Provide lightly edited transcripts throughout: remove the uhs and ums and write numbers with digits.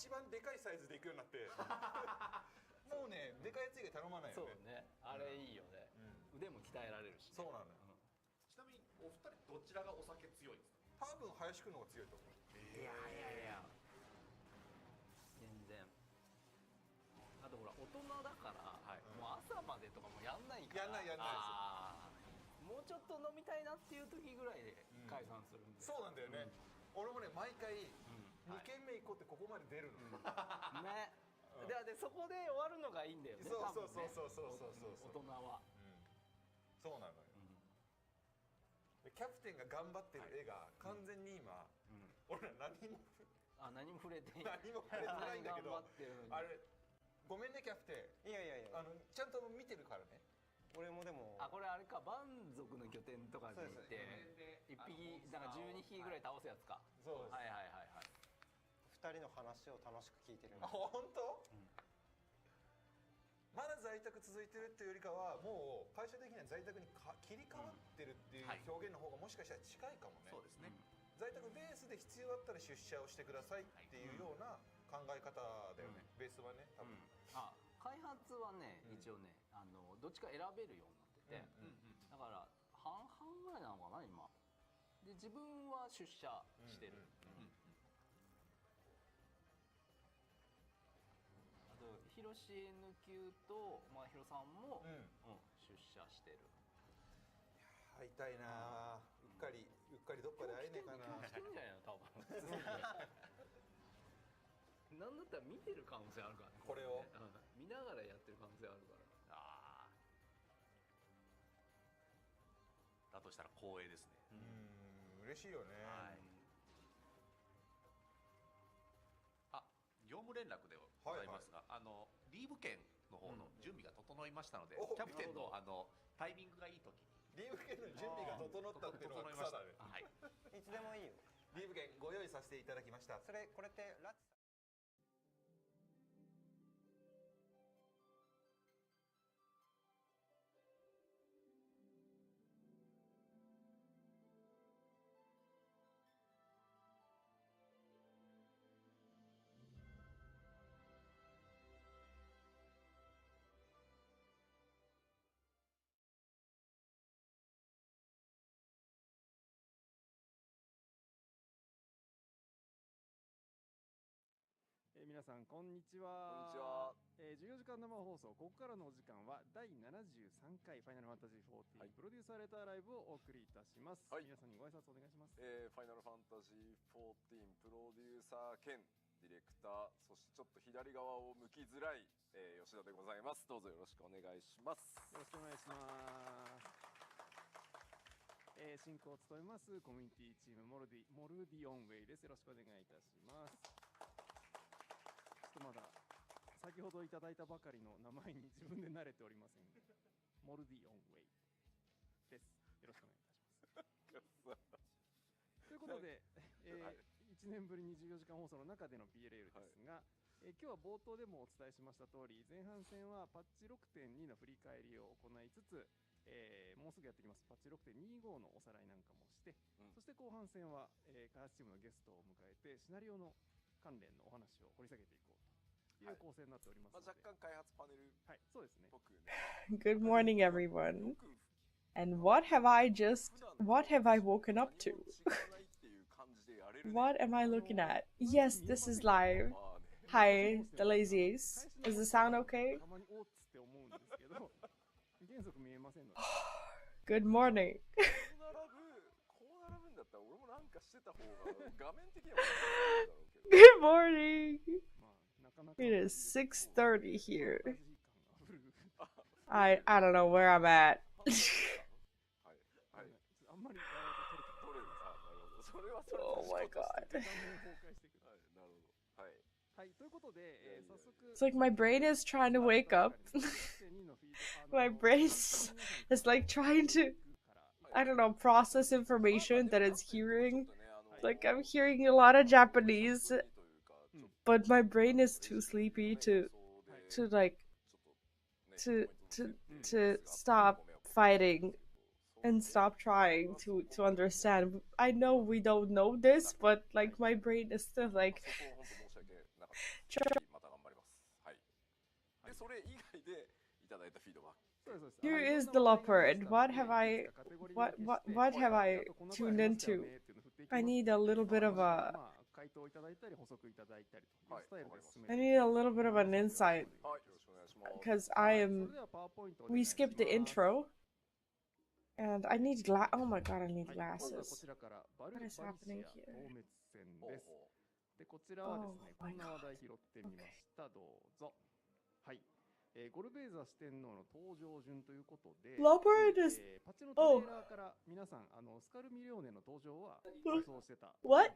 一番でかいサイズでいくようになってもうねでかいやつ以外頼まないよね。そうね、あれいいよね、腕も鍛えられるし、そうなのよ。ちなみにお二人どちらがお酒強いんですか？多分林くんの方が強いと思う。いやいやいや、全然。あとほら大人だから、もう朝までとかもやんないから、やんないですよ。もうちょっと飲みたいなっていう時ぐらいで解散するんで、そうなんだよね、俺もね毎回2軒目行こうってここまで出るのね。でそこで終わるのがいいんだよね。そう大人は。そうなのよ。キャプテンが頑張ってる絵が完全に今俺ら何も触れてないんだけど、あれごめんねキャプテン。いやちゃんと見てるからね。俺もでもこれあれか、蛮族の拠点とかに行って一匹なんか12匹ぐらい倒すやつか。そうです。はい2人の話を楽しく聞いてる。本当？まだ在宅続いてるっていうよりかはもう会社的には在宅に切り替わってるっていう表現の方がもしかしたら近いかもね。そうですね。在宅ベースで必要だったら出社をしてくださいっていうような考え方だよね、ベースはね多分。開発はね、一応ねどっちか選べるようになってて、だから半々ぐらいなのかな今で。自分は出社してる。あとヒロシ N 級とまひろさんも出社してる。会いたいな。うっかりどっかで会えねえかな。今日来てんじゃないの多分。なんだったら見てる可能性あるからね。これを見ながらやってる可能性あるから。だとしたら光栄ですね。嬉しいよね。業務連絡でございますが、リーブ券の方の準備が整いましたので、キャプテンのタイミングがいい時にリーブ券の準備が整ったっていうのが草だね。いつでもいいよ。リーブ券ご用意させていただきました。これってラッチさん。皆さんこんにちは。14時間生放送、ここからのお時間は第73回ファイナルファンタジー14、プロデューサーレターライブをお送りいたします。皆さんにご挨拶お願いします。ファイナルファンタジー14プロデューサー兼ディレクター、そしてちょっと左側を向きづらい、吉田でございます。どうぞよろしくお願いします。よろしくお願いします。進行を務めますコミュニティチームモルディオンウェイです。よろしくお願いいたします。まだ先ほどいただいたばかりの名前に自分で慣れておりません。モルディオンウェイです。よろしくお願いいたします。ということで、1年ぶりに24時間放送の中での BLL ですが、今日は冒頭でもお伝えしました通り、前半戦はパッチ 6.2 の振り返りを行いつつ、もうすぐやってきますパッチ 6.25 のおさらいなんかもして、そして後半戦は、開発チームのゲストを迎えてシナリオの関連のお話を掘り下げていこうという構成になっておりますので、若干開発パネル、そうですね。Good morning, everyone. And what have I woken up to? What am I looking at? Yes, this is live. Hi, the lazy ace. Is the sound okay? Good morning. Good morning. It is 6:30 here. I don't know where I'm at. Oh my god. It's like my brain is trying to wake up. My brain is like trying to, I don't know, process information that it's hearing. Like I'm hearing a lot of Japanese, but my brain is too sleepy to stop fighting and stop trying to understand. I know we don't know this, but like my brain is still like また頑張ります。はい。でそれ以外でいただいたフィードバック。Here is the leopard. What have I tuned into? I need a little bit of a an insight because we skipped the intro and I need oh my god, I need glasses. What is happening here? Oh my god. Leopard is... Oh. What?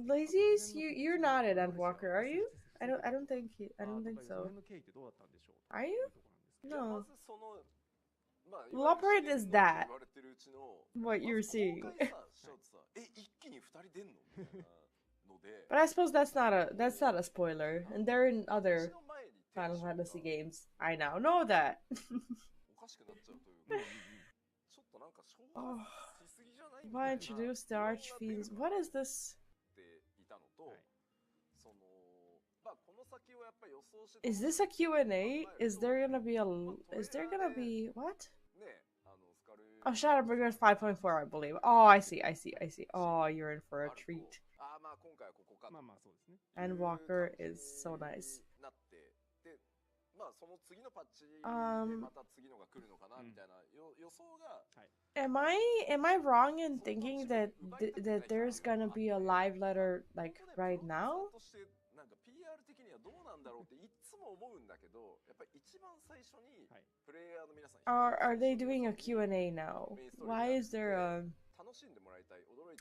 Lazies, you're not at Endwalker, are you? I don't think so. Are you? No. Leopard is that what you're seeing. But I suppose that's not a spoiler, and they're in other Final Fantasy games. I now know that. Oh, why introduce the Archfiends? What is this? Is this a Q&A? Is there gonna be what? Oh, Shadowbringers 5.4, I believe. Oh, I see. Oh, you're in for a treat. Endwalker is so nice. Am I wrong in thinking that there's gonna be a live letter like right now? Are they doing a Q&A now? Why is there a...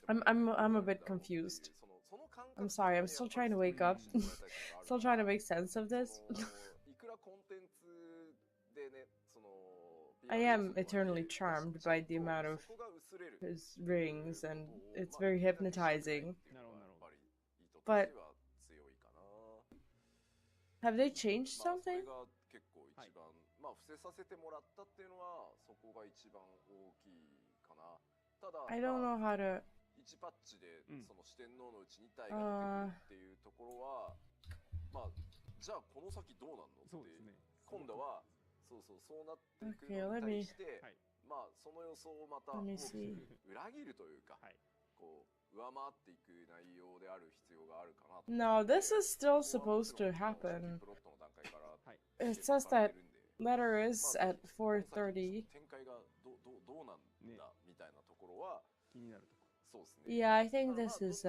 I'm a bit confused. I'm sorry, I'm still trying to wake up. Still trying to make sense of this. I am eternally charmed by the amount of his rings, and it's very hypnotizing. But have they changed something? I don't know how to... Okay, let me see. No, this is still supposed to happen. It says that letter is at 4:30. Yeah, I think this is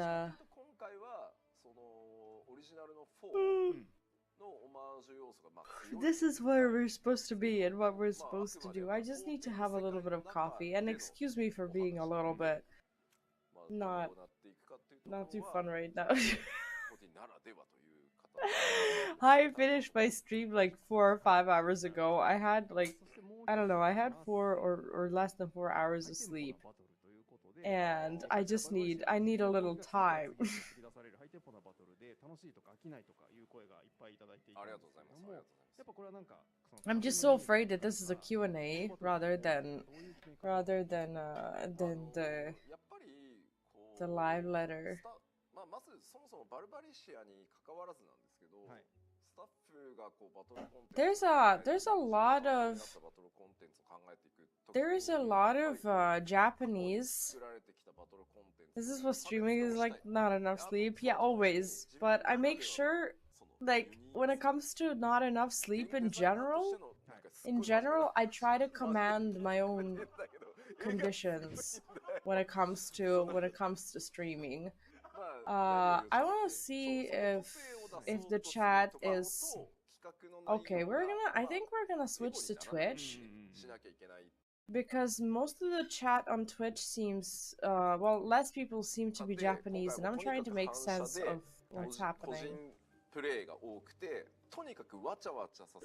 this is where we're supposed to be and what we're supposed to do. I just need to have a little bit of coffee, and excuse me for being a little bit not too fun right now. I finished my stream like 4 or 5 hours ago. I had like, I don't know, I had 4 or less than 4 hours of sleep. And I need a little time. I'm just so afraid that this is a Q&A rather than the live letter. There's a lot of Japanese. This is what streaming is like, not enough sleep. Yeah, always. But I make sure, like, when it comes to not enough sleep in general, I try to command my own conditions when it comes to streaming. I want to see if the chat is okay. I think we're gonna switch to Twitch, because most of the chat on Twitch seems well, less people seem to be Japanese, and I'm trying to make sense of what's happening.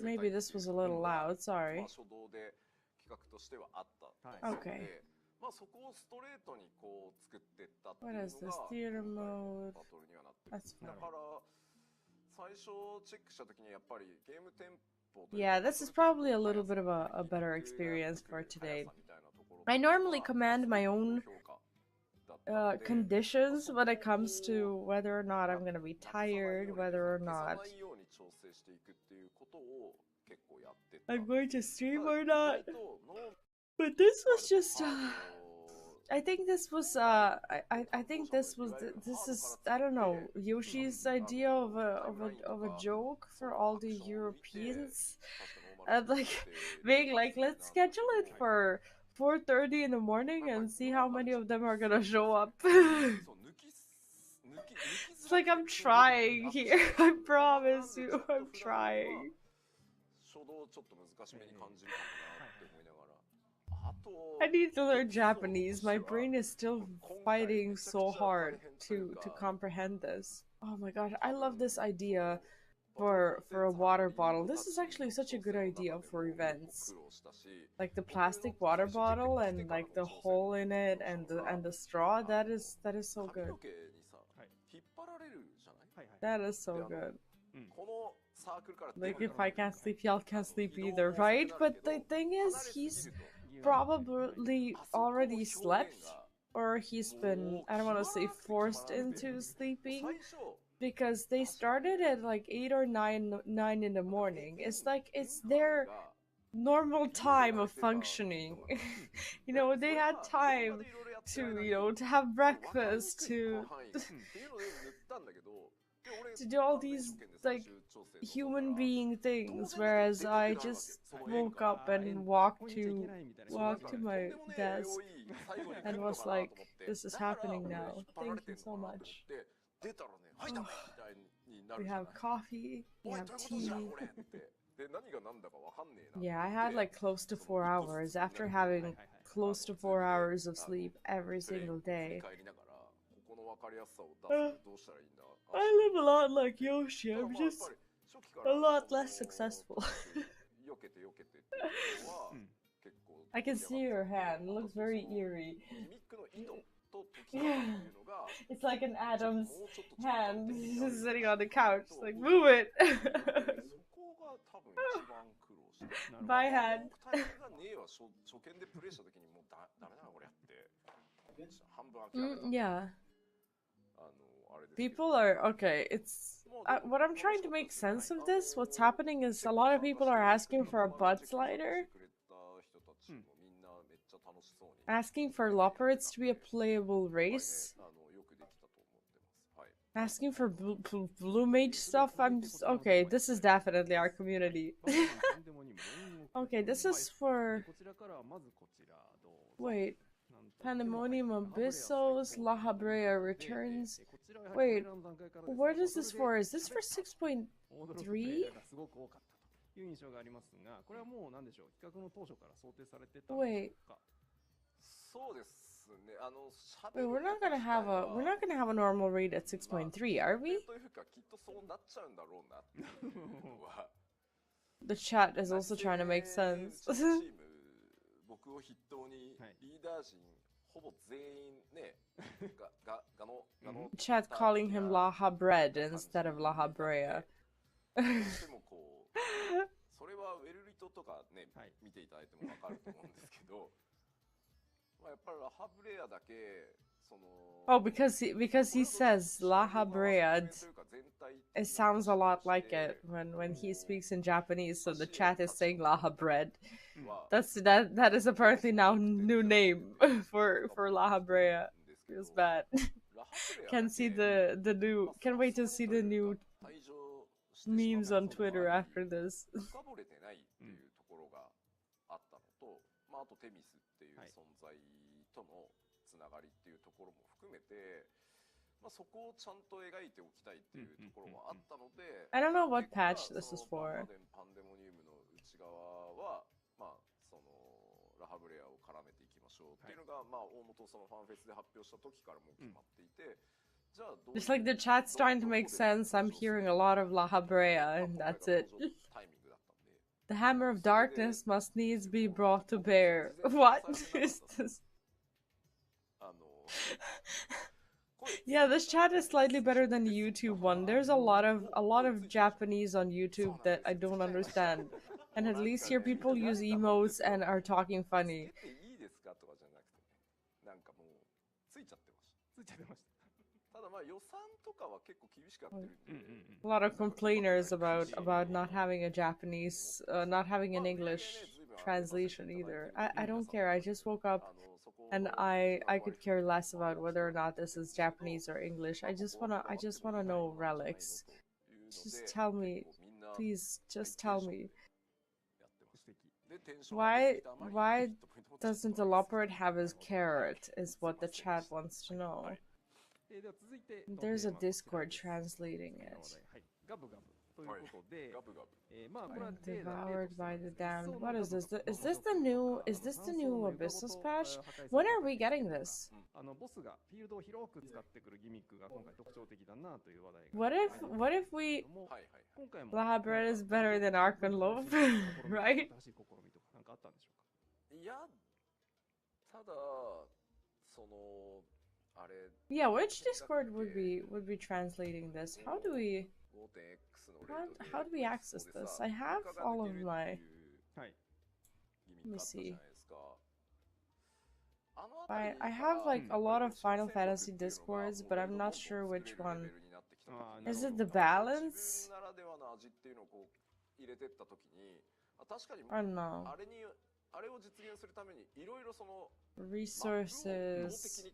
Maybe this was a little loud, sorry. Okay. What is this? Theater mode. That's fine. Yeah, this is probably a little bit of a better experience for today. I normally command my own conditions when it comes to whether or not I'm gonna be tired, whether or not I'm going to stream or not. But this was just I think this was I think this was this is, I don't know, Yoshi's idea of a joke for all the Europeans, and like being like, let's schedule it for 4:30 in the morning and see how many of them are gonna show up. It's like, I'm trying here. I promise you, I'm trying. I need to learn Japanese. My brain is still fighting so hard to comprehend this. Oh my gosh, I love this idea for a water bottle. This is actually such a good idea for events. Like the plastic water bottle and like the hole in it and the straw. That is so good. That is so good. Like, if I can't sleep, y'all can't sleep either, right? But the thing is, he's probably already slept, or he's been, I don't want to say forced into sleeping, because they started at like 8 or 9 in the morning. It's like, it's their normal time of functioning. You know, they had time to, you know, to have breakfast, to do all these like human being things, whereas I just woke up and walked to my desk and was like, this is happening now. Thank you so much. Oh, we have coffee, we have tea. Yeah, I had like close to 4 hours after having close to 4 hours of sleep every single day. I live a lot like Yoshi, I'm just a lot less successful. I can see your hand, it looks very eerie. Yeah. It's like an Adam's hand sitting on the couch, like, move it! Bye, hand. Yeah. People are, okay, it's, what I'm trying to make sense of this, what's happening is a lot of people are asking for a butt slider. Asking for Loporits to be a playable race. Asking for blue mage stuff, I'm just, okay, this is definitely our community. Okay, this is for, wait, Pandemonium Abyssos, La Habrea returns. Wait, what is this for? Is this for 6.3? Wait. Wait, we're not gonna have a normal rate at 6.3, are we? The chat is also trying to make sense. Chat calling him La Habred instead of La Habrea. Oh, because he says La Habrea, it sounds a lot like it when he speaks in Japanese. So the chat is saying La Habred. That is apparently now new name for La Habrea. Feels bad. Can wait to see the new memes on Twitter after this. I don't know what patch this is for. Just like the chat's starting to make sense, I'm hearing a lot of La Habrea, and that's it. The hammer of darkness must needs be brought to bear. What is this? Yeah, this chat is slightly better than the YouTube one. There's a lot of Japanese on YouTube that I don't understand, and at least here people use emotes and are talking funny. なんかもうついちゃってました。ついちゃってました。ただまあ予算とかは結構厳しかったんで。A lot of complainers about not having a Japanese, not having an English translation either. I don't care. I just woke up and I could care less about whether or not this is Japanese or English. I just wanna know relics. Just tell me, please. Just tell me. Why doesn't the leopard have his carrot? Is what the chat wants to know. There's a Discord translating it. Devoured by the damned. What is this? Is this the new Abyssus patch? When are we getting this? What if we Lahabret is better than Arkanlov, right? Yeah, which Discord would be translating this? How do we access this? I have all of my. Let me see. I have like a lot of Final Fantasy Discords, but I'm not sure which one. Is it the balance? I don't know. Resources.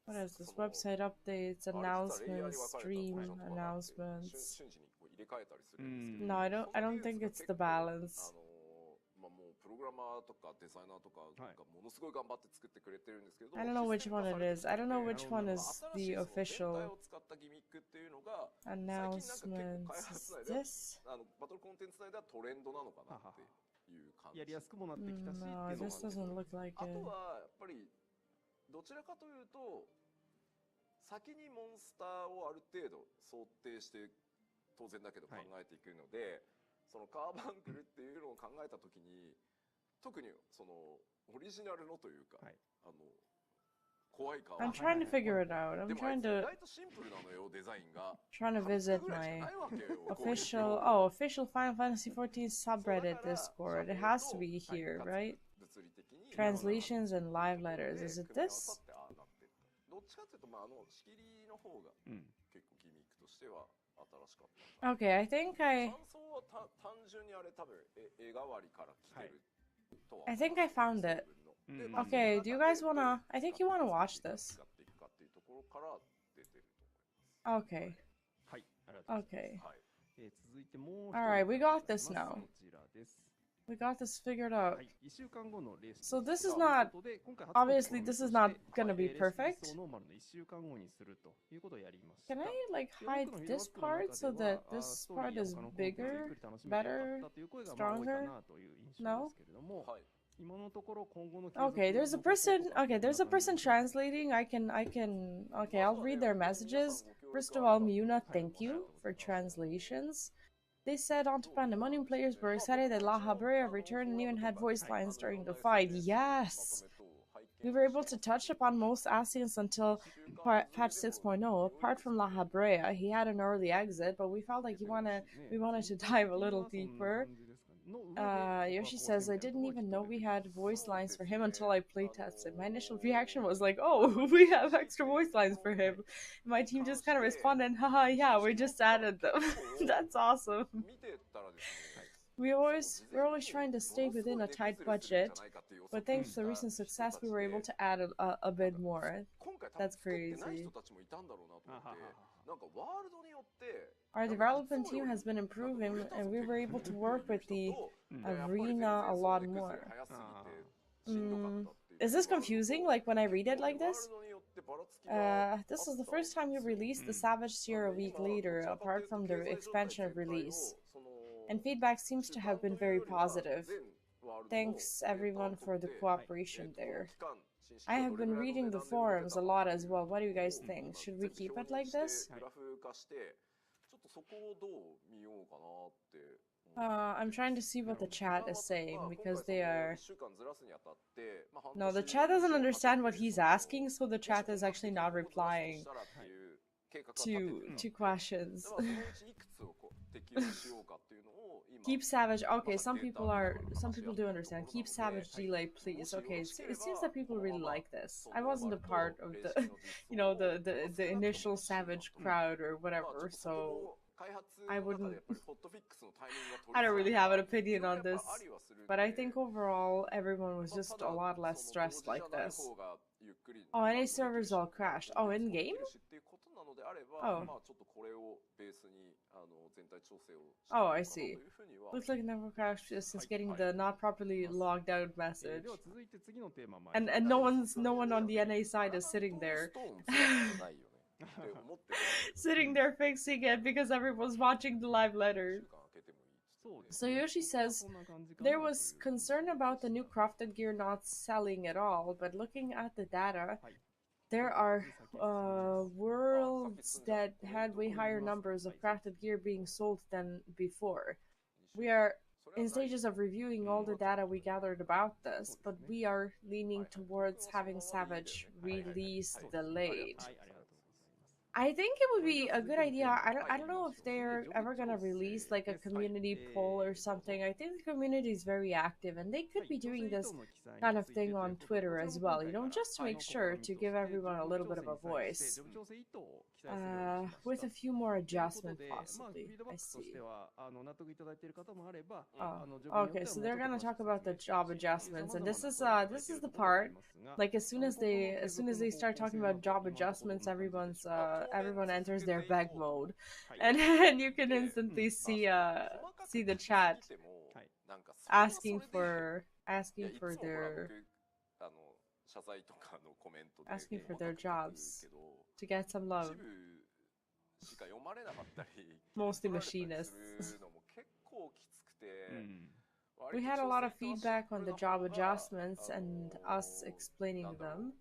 What is this? Website updates, announcements, stream announcements. No, I don't think it's the balance. I don't know which one it is. I don't know which one is the official announcements. Is this? No, this doesn't look like it. どちらかというと先にモンスターをある程度想定して当然だけど考えていくので、そのカーバンクルっていうのを考えたときに特にそのオリジナルのというか、怖いカーバン I'm trying to figure it out. I'm trying to visit my official Final Fantasy XIV subreddit Discord. It has to be here, right? Translations and live letters. Is it this? Okay, I think I found it. Okay, do you guys wanna... I think you wanna watch this. Okay. Okay. Alright, we got this now. We got this figured out. So this is not... Obviously, this is not gonna be perfect. Can I, like, hide this part so that this part is bigger, better, stronger? No? Okay, there's a person translating. Okay, I'll read their messages. First of all, Miuna, thank you for translations. They said onto Pandemonium players were excited that La Habrea returned and even had voice lines during the fight. Yes! We were able to touch upon most Asians until patch 6.0. Apart from La Habrea, he had an early exit, but we felt like we wanted to dive a little deeper. Yoshi says, I didn't even know we had voice lines for him until I playtested. My initial reaction was like, oh, we have extra voice lines for him. My team just kind of responded, haha, yeah, we just added them. That's awesome. We're always trying to stay within a tight budget, but thanks to the recent success, we were able to add a bit more. That's crazy. Our development team has been improving, and we were able to work with the arena a lot more. Is this confusing, like when I read it like this? This is the first time we released the Savage Tier a week later, apart from the expansion release. And feedback seems to have been very positive. Thanks everyone for the cooperation there. I have been reading the forums a lot as well. What do you guys think? Should we keep it like this? I'm trying to see what the chat is saying, because they are... No, the chat doesn't understand what he's asking, so the chat is actually not replying to questions. Keep Savage. Okay, some people do understand. Keep Savage delay, please. Okay, it seems that people really like this. I wasn't a part of the, the initial Savage crowd or whatever, so I wouldn't. I don't really have an opinion on this, but I think overall everyone was just a lot less stressed like this. Oh, NA servers all crashed. Oh, in game? Oh. Oh, I see. Looks like it never crashed since getting the not properly logged out message. And no one on the NA side is sitting there. Sitting there fixing it because everyone's watching the live letter. So Yoshi says, there was concern about the new crafted gear not selling at all, but looking at the data, there are worlds that had way higher numbers of crafted gear being sold than before. We are in stages of reviewing all the data we gathered about this, but we are leaning towards having Savage release delayed. I think it would be a good idea. I don't know if they're ever gonna release like a community poll or something. I think the community is very active, and they could be doing this kind of thing on Twitter as well, just to make sure to give everyone a little bit of a voice. With a few more adjustments possibly. I see. Oh, okay, so they're gonna talk about the job adjustments, and this is the part. Like as soon as they start talking about job adjustments, everyone enters their beg mode, and you can instantly see the chat asking for their jobs to get some love. Mostly machinists. We had a lot of feedback on the job adjustments and us explaining them.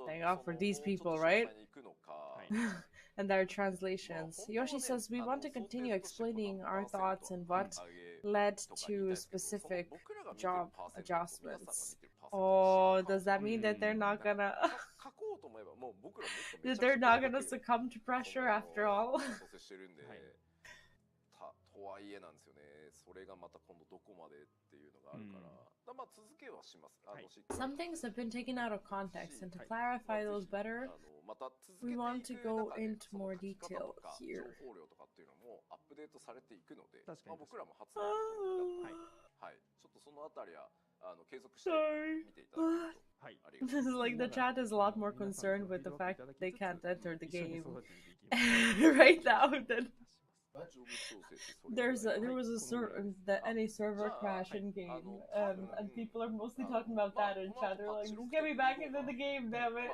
Thank God for these people, right? And their translations. Yoshi says, we want to continue explaining our thoughts and what led to specific job adjustments. Oh, does that mean that they're not gonna succumb to pressure after all? Some things have been taken out of context, and to clarify those better, we want to go into more detail here. Sorry. Like the chat is a lot more concerned with the fact that they can't enter the game right now than there was any server crash in game, and people are mostly talking about that in chat. They're like, just get me back into the game, damn it.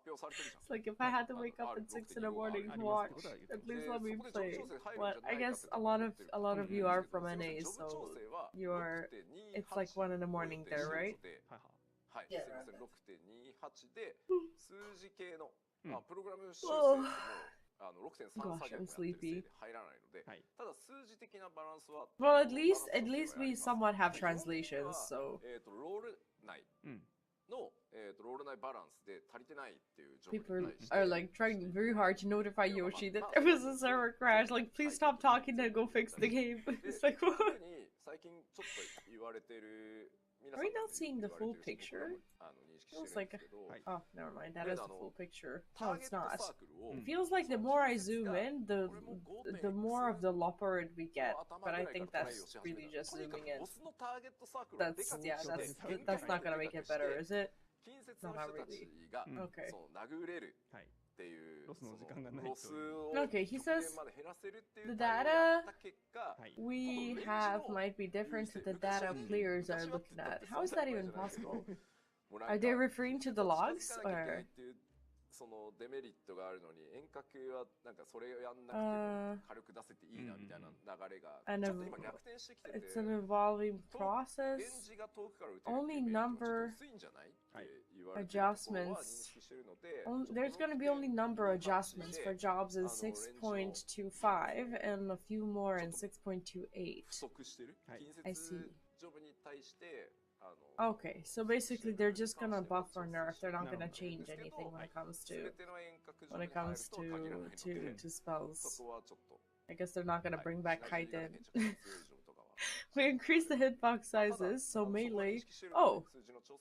It's like if I had to wake up at 6 in the morning to watch, at least let me play. But I guess a lot of you are from NA, so it's like 1 in the morning there, right? Yeah. Gosh, I'm sleepy. Well, at least we somewhat have translations, so people are like trying very hard to notify Yoshi that there was a server crash. Like, please stop talking and go fix the game. It's like, what? Are we not seeing the full picture? Feels like oh, never mind. That is the full picture. No, it's not. It feels like the more I zoom in, the more of the leopard we get. But I think that's really just zooming in. That's not gonna make it better, is it? No, not really. Okay. Okay, he says the data we have might be different to the data players are looking at. How is that even possible? Are they referring to the logs or? It's an evolving process. Only number adjustments. There's going to be only number adjustments for jobs in 6.25 and a few more in 6.28. I see. Okay, so basically they're just gonna buff or nerf. They're not gonna change anything when it comes to spells. I guess they're not gonna bring back Kaiten. We increase the hitbox sizes, so melee. Oh,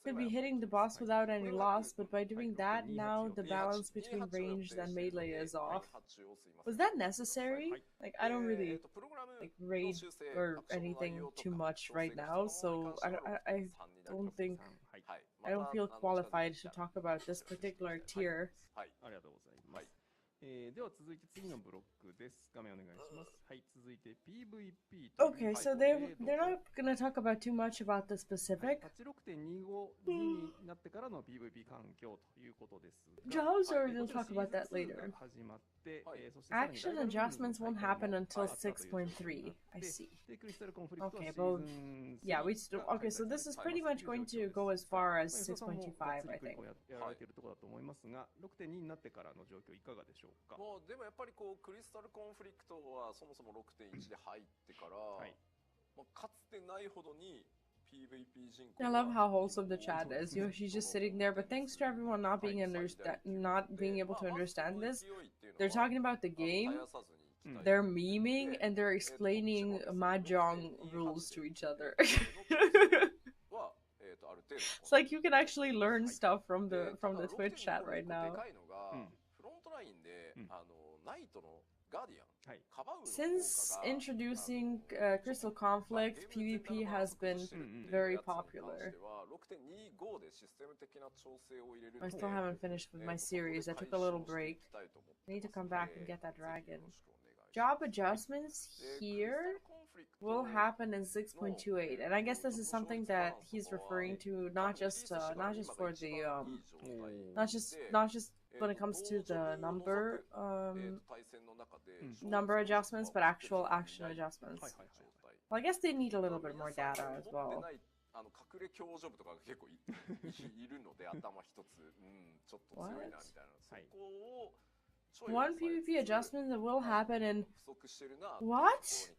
could be hitting the boss without any loss, but by doing that, now the balance between ranged and melee is off. Was that necessary? Like, I don't really like raid or anything too much right now, so I don't think I don't feel qualified to talk about this particular tier. では続いて次のブロックです。画面お願いします。はい、続いて PVP と。 Okay, so they're not gonna talk about too much about the specific. 86.25になってからの PVP 環境ということですが。Jobs, or we'll talk about that later. 始まって、そして Action adjustments won't happen until 6.3. I see. Okay, but yeah, we still okay. So this is pretty much going to go as far as 6.25, I think. やられているところだと思いますが、6.2になってからの状況いかがでしょうか。もうでもやっぱりこうクリスタルコンフリクトはそもそも 6.1 で入ってから、まあ、かつてないほどに PVP 人口 I love how wholesome the chat is. Yoshi's just sitting there, but thanks to everyone not being able to understand this, they're talking about the game, they're memeing, and they're explaining mahjong rules to each other. It's like you can actually learn stuff from the Twitch chat right now. Since introducing Crystal Conflict, PvP has been very popular. I still haven't finished with my series. I took a little break. I need to come back and get that dragon. Job adjustments here will happen in 6.28, and I guess this is something that he's referring to, not just for the not just when it comes to the number adjustments, but actual action adjustments. Well, I guess they need a little bit more data as well. One PvP adjustment that will happen in what?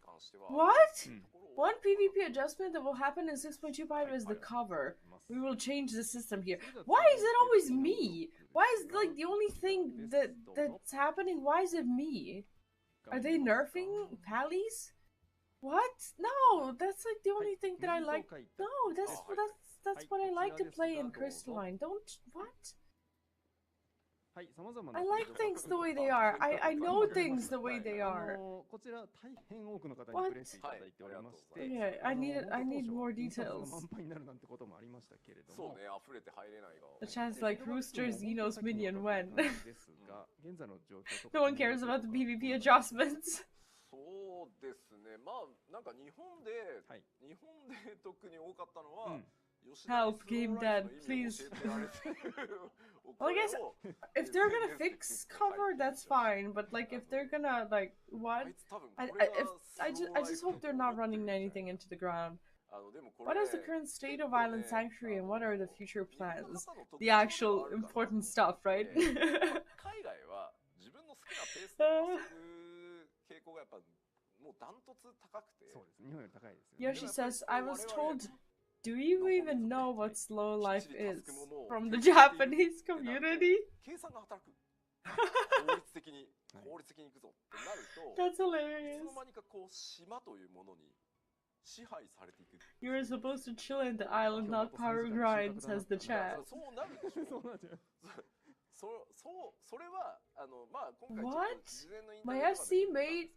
One PvP adjustment that will happen in 6.25 is the cover. We will change the system here. Why is it always me? Why is like the only thing that's happening? Why is it me? Are they nerfing Pallies? What? No, that's like the only thing that I like. No, that's what I like to play in Crystalline. Don't what? I like things the way they are. I know things the way they are. What? Yeah, I need more details. The chance like Rooster Xeno's minion when. No one cares about the PvP adjustments. Help, game dead, please. Well, I guess if they're gonna fix cover, that's fine. But like, if they're gonna like what? I just hope they're not running anything into the ground. What is the current state of Island Sanctuary, and what are the future plans? The actual important stuff, right? Yoshi says, I was told, do you even know what slow life is from the Japanese community? That's hilarious. You were supposed to chill in the island, not power grind, says the chat. What? My FC mate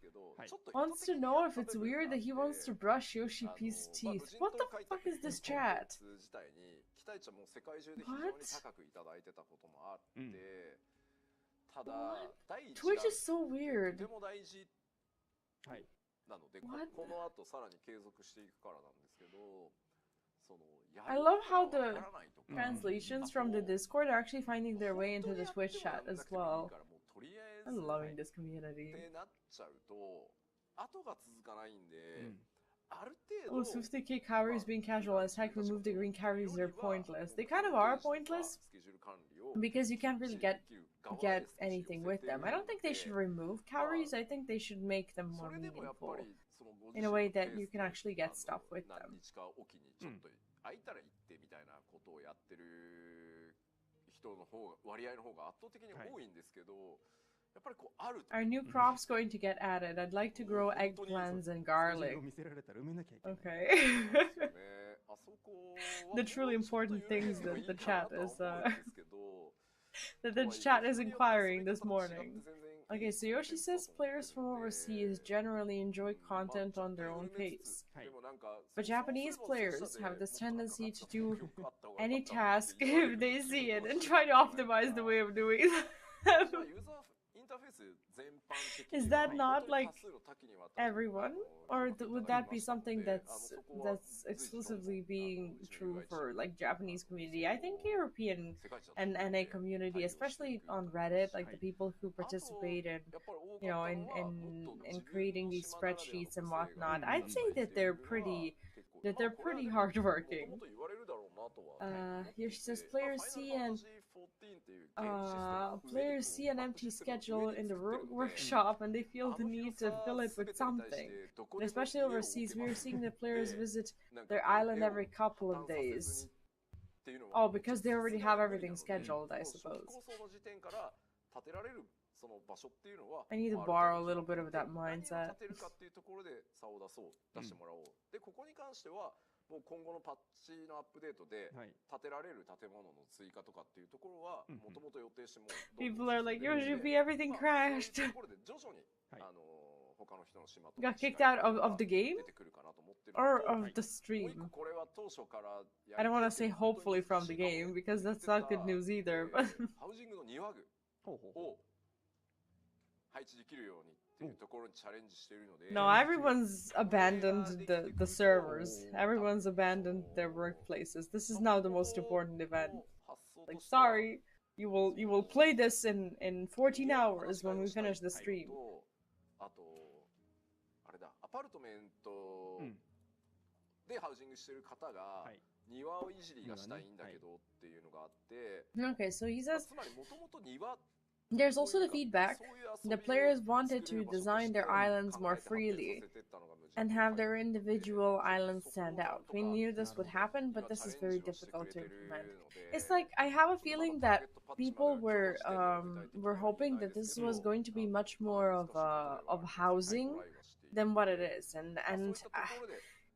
wants to know if it's weird that he wants to brush Yoshi P's teeth. What the fuck is this chat? What? Twitch is so weird. What? I love how the translations from the Discord are actually finding their way into the Twitch chat as well. I'm loving this community. Oh, 50k calories being casualized. Heck, remove the green calories, they're pointless. They kind of are pointless because you can't really get anything with them. I don't think they should remove calories. I think they should make them more meaningful in a way that you can actually get stuff with them. 空いたら行ってみたいなことをやってる人の割合の方が圧倒的に多いんですけど、やっぱりこうある。Are new crops going to get added? I'd like to grow eggplants and garlic. Okay. The truly important things that the chat is that the chat is inquiring this morning. Okay, so Yoshi says players from overseas generally enjoy content on their own pace. But Japanese players have this tendency to do any task if they see it and try to optimize the way of doing them. Is that not like everyone, or would that be something that's exclusively being true for like Japanese community? I think European and NA community, especially on Reddit, like the people who participate in, you know, in creating these spreadsheets and whatnot, I'd say that they're pretty hardworking. Here she says players see an empty schedule in the workshop and they feel the need to fill it with something. And especially overseas, we are seeing that players visit their island every couple of days. Oh, because they already have everything scheduled, I suppose. I need to borrow a little bit of that mindset. もう今後のパッチのアップデートで建てられる建物の追加とかっていうところはもともと予定しても People are like, Yoshi, everything crashed. Got kicked out of the game? Or of the stream? I don't want to say hopefully from the game because that's not good news either. But no, everyone's abandoned the servers. Everyone's abandoned their workplaces. This is now the most important event. Like, sorry, you will play this in 14 hours when we finish the stream. Okay, so he says there's also the feedback. The players wanted to design their islands more freely and have their individual islands stand out. We knew this would happen, but this is very difficult to implement. It's like I have a feeling that people were hoping that this was going to be much more of housing than what it is, and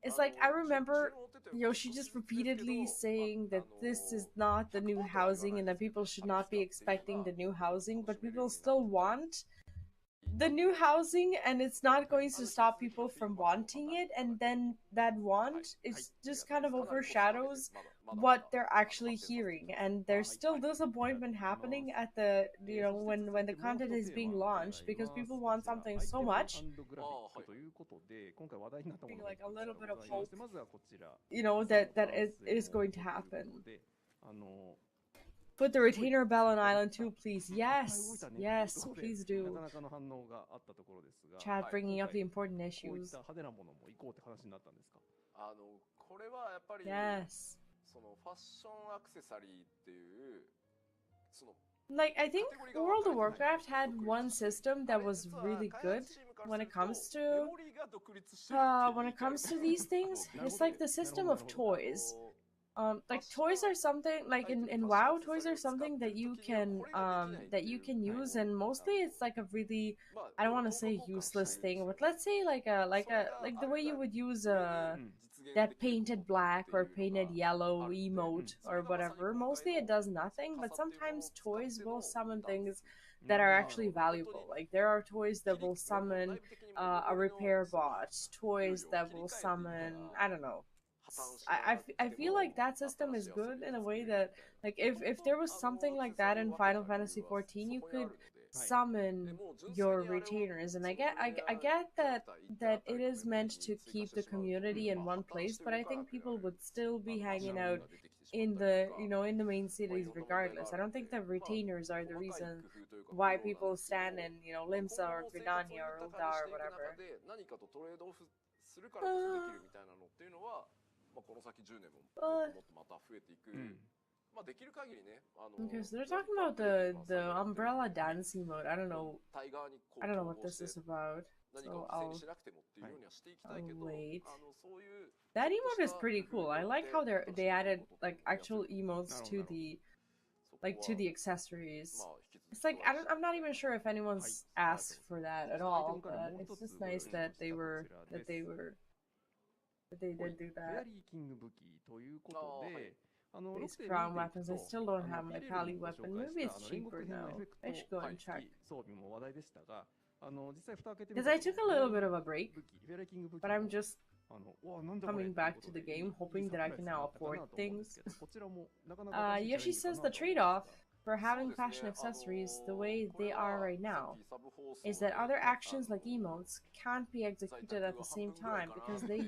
it's like I remember Yoshi just repeatedly saying that this is not the new housing and that people should not be expecting the new housing, but people still want the new housing and it's not going to stop people from wanting it, and then that want is just kind of overshadows what they're actually hearing, and there's still disappointment happening at the, you know, when the content is being launched because people want something so much. Like a little bit of hope, you know, that it is going to happen. Put the retainer bell on Island 2, please. Yes, yes, please do. Chat bringing up the important issues. Yes. Like, I think World of Warcraft had one system that was really good when it comes to these things. It's like the system of toys. Like toys are something like in WoW, toys are something that you can use, and mostly it's like a really, I don't want to say useless thing, but let's say like the way you would use that painted black or painted yellow emote or whatever. Mostly it does nothing, but sometimes toys will summon things that are actually valuable. Like there are toys that will summon a repair bot, toys that will summon, I don't know. I feel like that system is good in a way that, like, if there was something like that in Final Fantasy XIV, you could summon your retainers, and I get that it is meant to keep the community in one place, but I think people would still be hanging out in the, you know, in the main cities regardless. I don't think the retainers are the reason why people stand in, you know, Limsa or Gridania or Ul'dah or whatever. Okay, so they're talking about the umbrella dancing mode. I don't know what this is about. So I'll wait. That emote is pretty cool. I like how they added like actual emotes to the accessories. It's like I'm not even sure if anyone's asked for that at all, but it's just nice that they did do that. Base crown weapons. I still don't have my Pally weapon. Maybe it's cheaper now. I should go and check. Because I took a little bit of a break, but I'm just coming back to the game, hoping that I can now afford things. Yoshi says the trade-off for having fashion accessories the way they are right now is that other actions like emotes can't be executed at the same time because they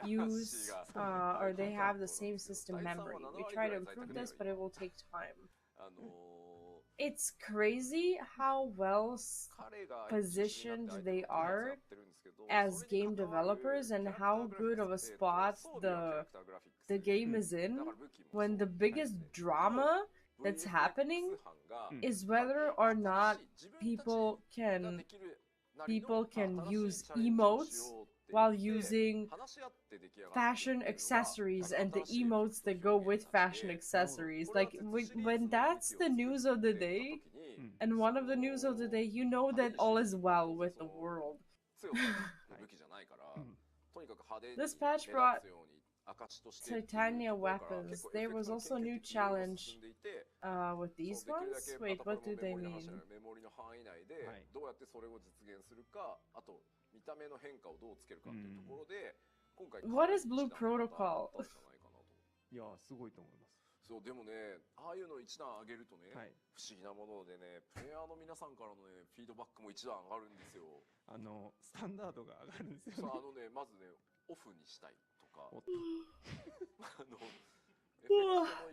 use or they have the same system memory. We try to improve this, but it will take time. It's crazy how well positioned they are as game developers and how good of a spot the game is in when the biggest drama that's happening is whether or not people can use emotes while using fashion accessories and the emotes that go with fashion accessories. Like when that's the news of the day and one of the news of the day, you know that all is well with the world. This patch brought Titania weapons. There was also a new challenge with these ones. Wait, what do they mean? What is Blue Protocol? そうでもね、ああいうの一段上げるとね、不思議なものでね、プレイヤーの皆さんからのね、フィードバックも一段上がるんですよ。スタンダードが上がるんですよね。そう、まずね、オフにしたいとか、エフェクトの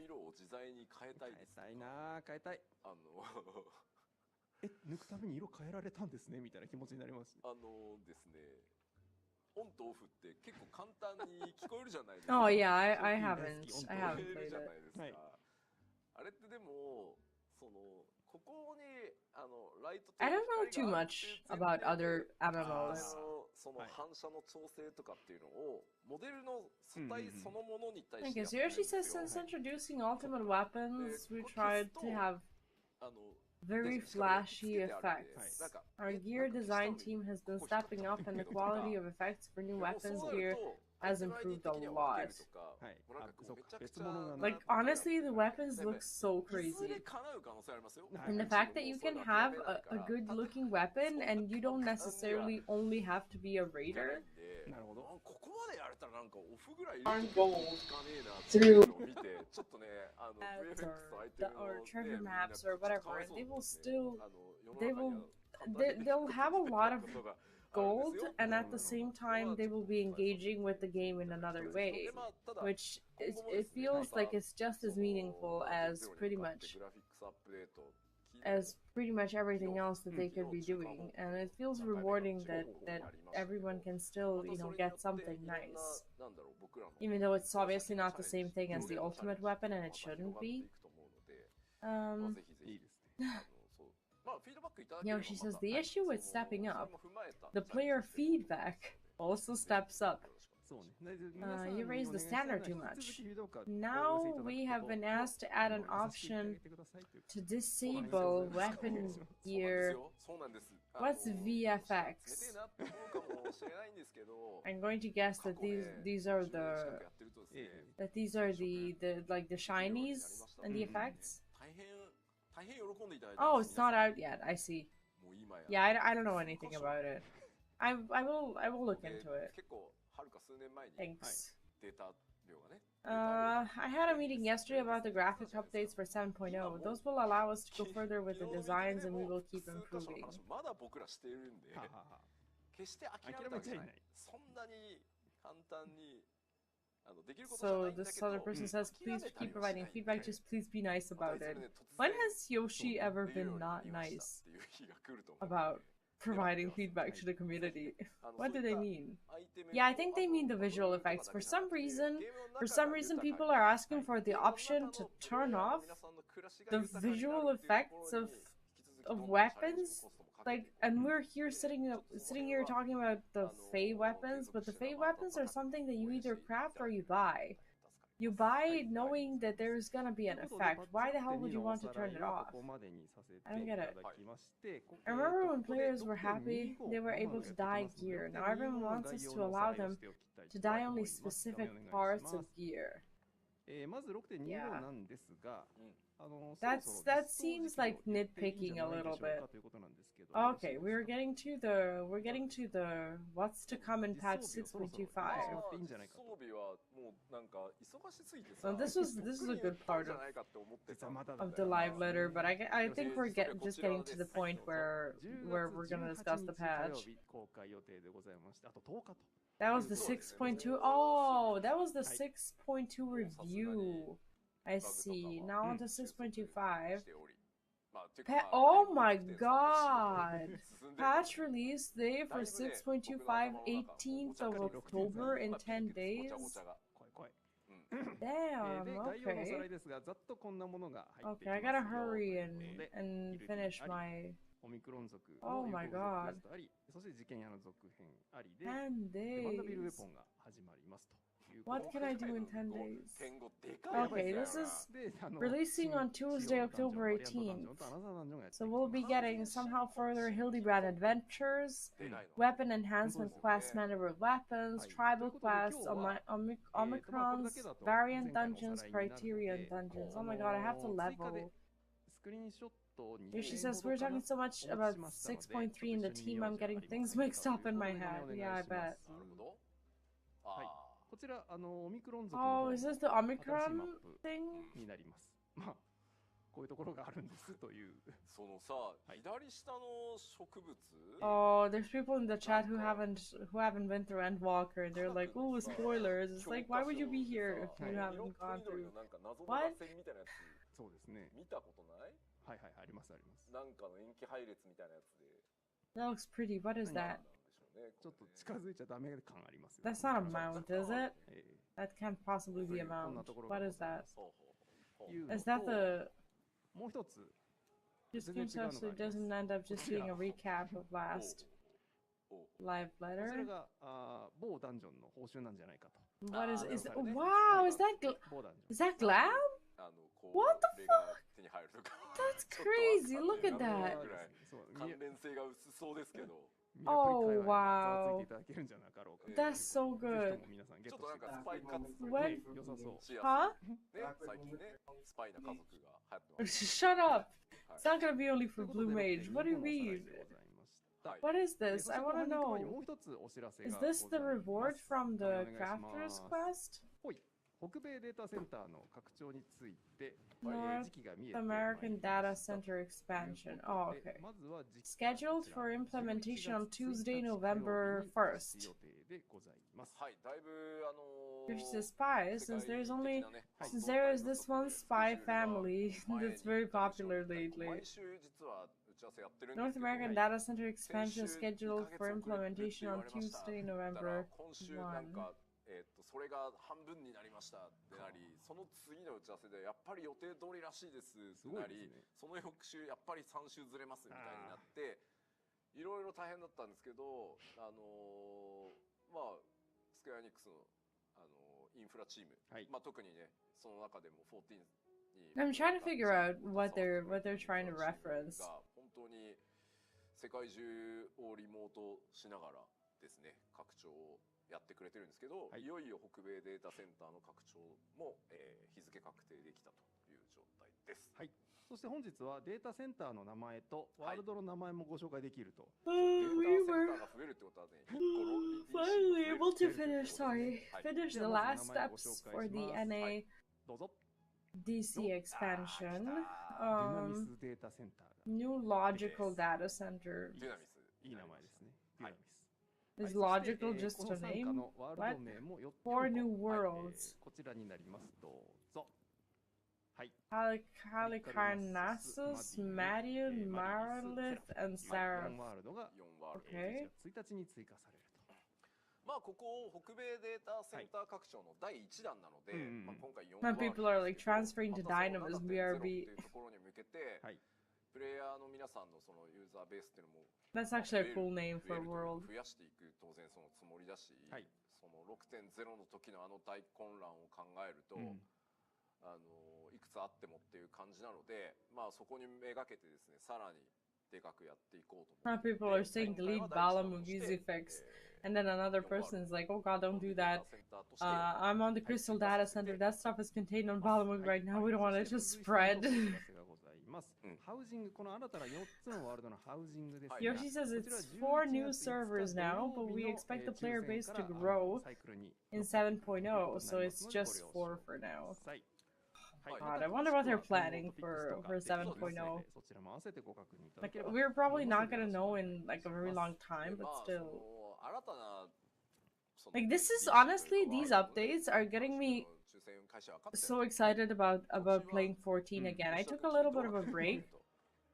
色を自在に変えたいです。変えたいな、変えたい。抜くために色変えられたんですねみたいな気持ちになります。ですね。オンとオフって結構簡単に聞こえるじゃないですか。Oh yeah, I haven't played it. あれってでもそのここにライト I don't know too much about other MMOs. その反射の調整とかっていうのをモデルの素体そのものに対して。I guess Yoshi says since introducing ultimate weapons, we tried to have very flashy effects. Our gear design team has been stepping up and the quality of effects for new weapons gear has improved a lot. Like honestly, the weapons look so crazy. And the fact that you can have a good looking weapon and you don't necessarily only have to be a raider. On gold through or treasure maps or whatever, and they'll have a lot of gold, and at the same time they will be engaging with the game in another way, which it feels like it's just as meaningful as pretty much everything else that they could be doing, and it feels rewarding that everyone can still, you know, get something nice, even though it's obviously not the same thing as the ultimate weapon, and it shouldn't be. Yoshi says the issue with stepping up, the player feedback also steps up. You raised the standard too much. Now we have been asked to add an option to disable weapon gear. What's VFX? I'm going to guess that these are the like the shinies and the effects. Oh, it's not out yet. I see. Yeah, I don't know anything about it. I will look into it. Thanks. I had a meeting yesterday about the graphic updates for 7.0. Those will allow us to go further with the designs and we will keep improving. So this other person says, please keep providing feedback, just please be nice about it. When has Yoshi ever been not nice about providing feedback to the community? What do they mean? Yeah, I think they mean the visual effects. For some reason people are asking for the option to turn off the visual effects of weapons like, and we're here sitting here talking about the Fey weapons, but the Fey weapons are something that you either craft or you buy. You buy knowing that there's gonna be an effect. Why the hell would you want to turn it off? I don't get it. I remember when players were happy, they were able to dye gear. Now everyone wants us to allow them to dye only specific parts of gear. Yeah. That seems like nitpicking a little bit. Okay, we're getting to the what's to come in patch 6.25. So this is a good part of the live letter, but I think we're just getting to the point where we're gonna discuss the patch. That was the 6.2. Oh, that was the 6.2 review. I see. Now on to 6.25. Oh my god! Patch release day for 6.25, 18th of October in 10 days. Damn, okay. Okay, I gotta hurry and finish my... Oh my god. 10 days. What can I do in 10 days? Okay, this is releasing on Tuesday, October 18th. So we'll be getting somehow further Hildebrand adventures, weapon enhancement quests, maneuver weapons, tribal quests, Omicrons, variant dungeons, criterion dungeons. Oh my god, I have to level. Here she says, we're talking so much about 6.3 in the team, I'm getting things mixed up in my head. Yeah, I bet. Oh, is this the Omicron thing? Oh, there's people in the chat who haven't been through Endwalker, and they're like, "Ooh, spoilers!" It's like, why would you be here if you haven't gone through? What? That looks pretty. What is that? That's not a mount, is it? That can't possibly be a mount. What is that? Is that the... This game so it doesn't end up just being a recap of last live letter? What is... Wow, is that glam? What the fuck? That's crazy, look at that. Oh wow, that's so good. When? Huh? Shut up. It's not gonna be only for Blue Mage. What do you mean? What is this? I wanna know. Is this the reward from the Crafter's Quest? North American Data Center expansion. Oh, okay. Scheduled for implementation on Tuesday, November 1st. There's the spies, since there is this one spy family that's very popular lately. North American Data Center expansion scheduled for implementation on Tuesday, November 1. それが半分になりましたってなり、その次の打ち合わせでやっぱり予定通りらしいですってなり、その翌週やっぱり3週ずれますみたいになって、いろいろ大変だったんですけど、まあスクエアエニックスのインフラチーム、まあ特にねその中でも14に I'm trying to figure out what they're trying to reference. 本当に世界中をリモートしながらですね、拡張をやってくれてるんですけど、いよいよ北米データセンターの拡張も、日付確定できたという状態です。はい。そして本日はデータセンターの名前とワールドの名前もご紹介できると。データセンターが増えるってことはね、finally able to finish the last steps for the NA DC expansion. New logical data center. デュナミス。いい名前ですね。はい。Is logical just a name? What? 4 new worlds. Halicarnassus, Madian, Marlith, and Sarah. Okay. まあここ北米データセンター拡張の第1弾なので、まあ今回4 When people are like transferring to Dynamis BRB. というところに向けて、プレイヤーの皆さんのそのユーザーベースっていうのも That's actually a cool name for a world. 増やしていく当然そのつもりだし、はい、その 6.0 の時のあの大混乱を考えると、いくつあってもっていう感じなので、まあそこにめがけてですね、さらにでかくやっていこうと思って。 People are saying delete Balamu music effects. And then another person is like, oh god, don't do that. I'm on the Crystal Data Center. That stuff is contained on Balamuk right now. We don't want it to spread. Yoshi says it's 4 new servers now, but we expect the player base to grow in 7.0, so it's just 4 for now. God, I wonder what they're planning for 7.0. Like, we're probably not gonna know in like a very long time, but still. Like, this is honestly, these updates are getting me so excited about playing 14 again. I took a little bit of a break,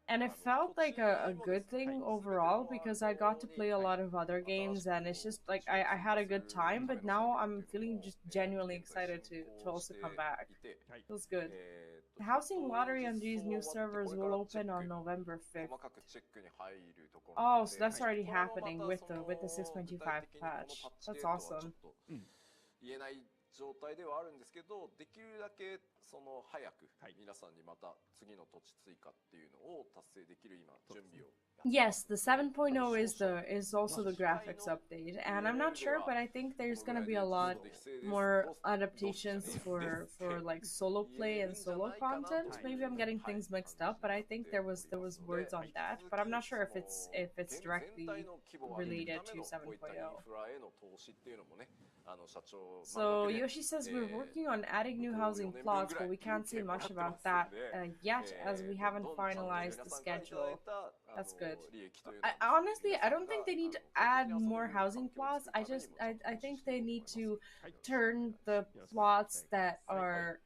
and it felt like a good thing overall because I got to play a lot of other games, and it's just like I had a good time, but now I'm feeling just genuinely excited to also come back. Feels good. The housing lottery on these new servers will open on November 5th. Oh, so that's already happening with the 6.25 patch. That's awesome. 状態ではあるんですけど、できるだけその早く皆さんにまた次の土地追加っていうのを達成できる今準備を。Yes, the 7.0 is also the graphics update, and I'm not sure, but I think there's gonna be a lot more adaptations for like solo play and solo content. Maybe I'm getting things mixed up, but I think there was words on that, but I'm not sure if it's directly related to 7.0. So Yoshi says we're working on adding new housing plots, but we can't say much about that yet, as we haven't finalized the schedule. That's good. Honestly, I don't think they need to add more housing plots. I think they need to turn the plots that are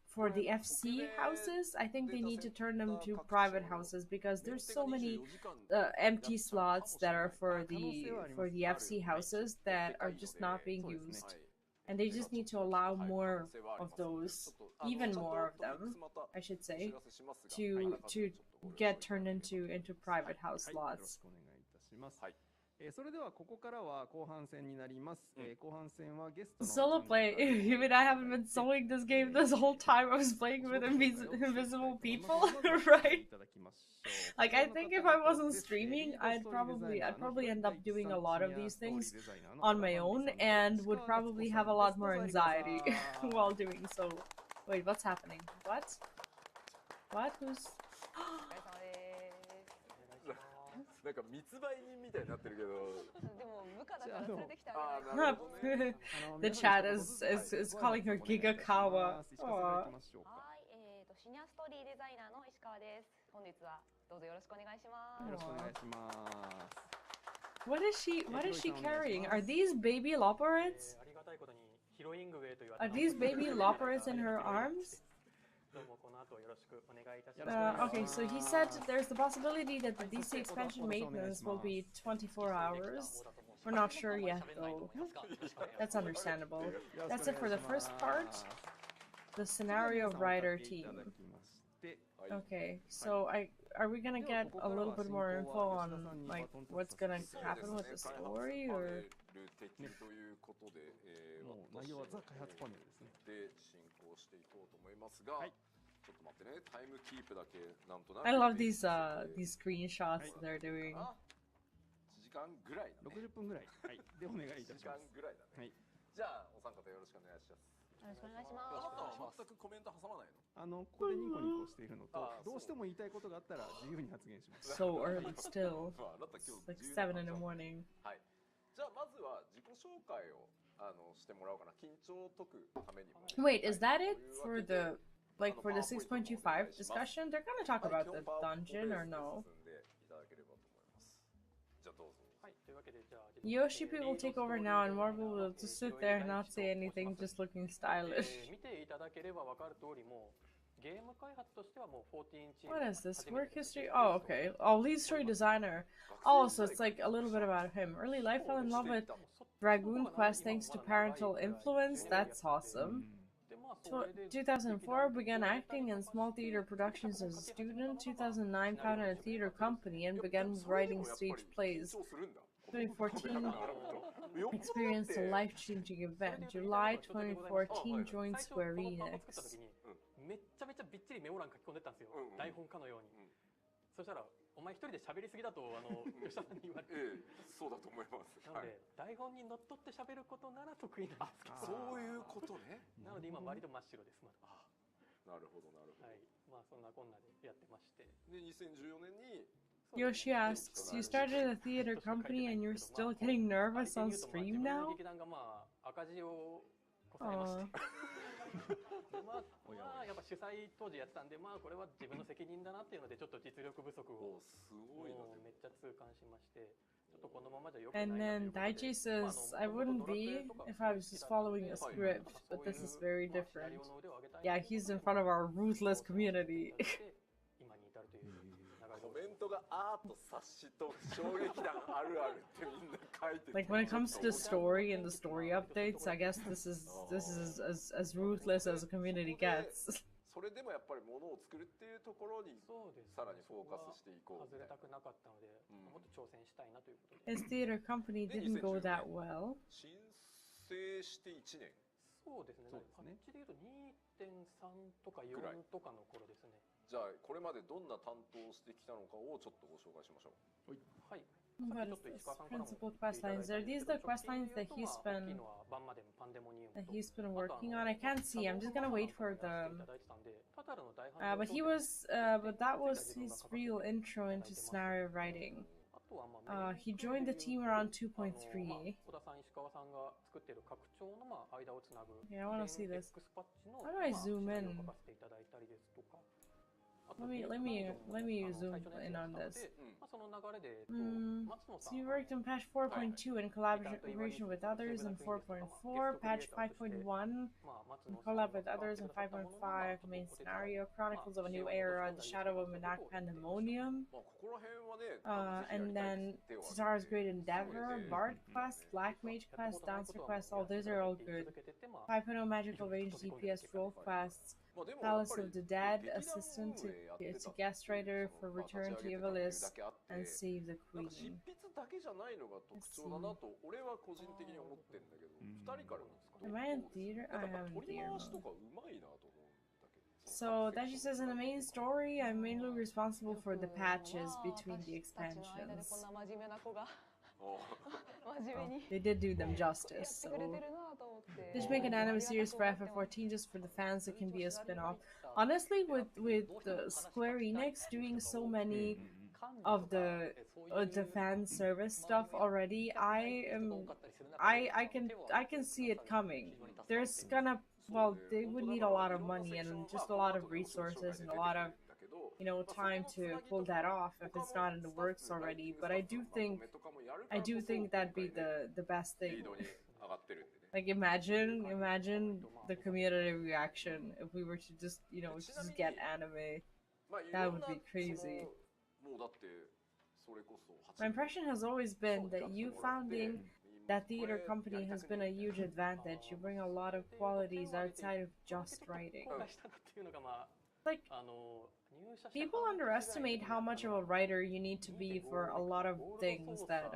for the FC houses. I think they need to turn them to private houses because there's so many empty slots that are for the FC houses that are just not being used. And they just need to allow more of those, even more of them, I should say, to get turned into private house slots. それではここからは後半戦になります。後半戦はゲストの Solo play. Even I haven't been soloing this game this whole time. I was playing with invisible people, right? Like, I think if I wasn't streaming, I'd probably end up doing a lot of these things on my own and would probably have a lot more anxiety while doing so. Wait, what's happening? What? Who's... なんか密売人みたいになってるけど。でも部下だから連れてきてあげる。The chat is calling her Gigakawa. はい、シニアストーリーデザイナーの石川です。本日はどうぞよろしくお願いします。よろしくお願いします。What is she carrying? Are these baby loporits? Are these baby loporits in her arms? Okay, so he said there's the possibility that the DC expansion maintenance will be 24 hours. We're not sure yet, though. That's understandable. That's it for the first part. The scenario writer team. Okay, so are we gonna get a little bit more info on like what's gonna happen with the story, or? 内容はザ開発パネルですね。で進行していこうと思いますが。ちょっと待ってね、タイムキープだけなんとなく。I love these screenshots they're doing. 1時間ぐらいだね。60分ぐらい。はい。でお願いいたします。1時間ぐらいだね。はい。じゃあお三方よろしくお願いします。よろしくお願いします。あなたは全くコメント挟まないの？これニコニコしているのと、どうしても言いたいことがあったら自由に発言します。So early still. It's like 7 in the morning. はい。じゃあまずは自己紹介をしてもらおうかな。緊張を解くためにも。Wait, is that it for the like for the 6.25 discussion? They're gonna talk about the dungeon or no? Yoshi will take over now and Marvel will just sit there and not say anything, just looking stylish. What is this? Work history? Oh, okay. Oh, lead story designer. Oh, so it's like a little bit about him. Early life, fell in love with Dragoon Quest thanks to parental influence. That's awesome. 2004, began acting in small theater productions as a student. 2009, founded a theater company and began writing stage plays. 2014, experienced a life-changing event. July 2014, joined Square Enix. めっちゃめちゃびっちりメモ欄書き込んでったんですよ、台本かのように。そしたらお前一人で喋りすぎだと吉田さんに言われて、そうだと思います。なので台本にのっとって喋ることなら得意なんですけど、そういうことね。なので今割と真っ白です。なるほどなるほど。はい、まあそんなこんなでやってまして。で2014年に Yoshi asks, you started a theater company and you're still getting nervous on stream now? 劇団がまあ赤字をこさえまして。まあやっぱ主催当時やってたんで、まあこれは自分の責任だなっていうのでちょっと実力不足をめっちゃ痛感しまして、ちょっとこのままじゃ良くないなということで。 And then Daichi says, I wouldn't be if I was just following a script, but this is very different. Yeah, he's in front of our ruthless community. コメントがアート察しと衝撃弾あるあるってみんな書いてて。 Like when it comes to story and the story updates, I guess this is as ruthless as a community gets. それでもやっぱりものを作るっていうところにさらにフォーカスしていこう。外れたくなかったので、もっと挑戦したいなということで。 His theater company didn't go that well. 申請して1年。そうですね。パッチでいうと 2.3 とか4とかの頃ですね。じゃあこれまでどんな担当してきたのかをちょっとご紹介しましょう。はい。 What is this? Principal quest lines. Are these the quest lines that he's been working on? I can't see. I'm just gonna wait for the. But that was his real intro into scenario writing. He joined the team around 2.3. Yeah, I want to see this. How do I zoom in? Let me zoom in on this. So you worked on patch 4.2 in collaboration with others, and 4.4, patch 5.1 in collab with others, and 5.5 main scenario, Chronicles of a New Era, The Shadow of Menak Pandemonium, and then Cesar's Great Endeavor, Bard Quest, Black Mage Quest, Dancer Quest. All those are all good. 5.0 Magical Range DPS Role Quests. Palace of the Dead, assistant to guest writer for Return to Ivalice and Save the Queen. Am I in theater? I am in theater mode. So that she says in the main story, I'm mainly responsible for the patches between the expansions. They did do them justice, so they should make an anime series for FF14 just for the fans. It can be a spin-off. Honestly, with Square Enix doing so many of the fan service stuff already, I can see it coming. There's gonna, well, they would need a lot of money and just a lot of resources and a lot of, you know, time to pull that off if it's not in the works already. But I do think that'd be the best thing. Like imagine the community reaction if we were to just, you know, just get anime. That would be crazy. My impression has always been that you founding that theater company has been a huge advantage. You bring a lot of qualities outside of just writing. Like, people underestimate how much of a writer you need to be for a lot of things that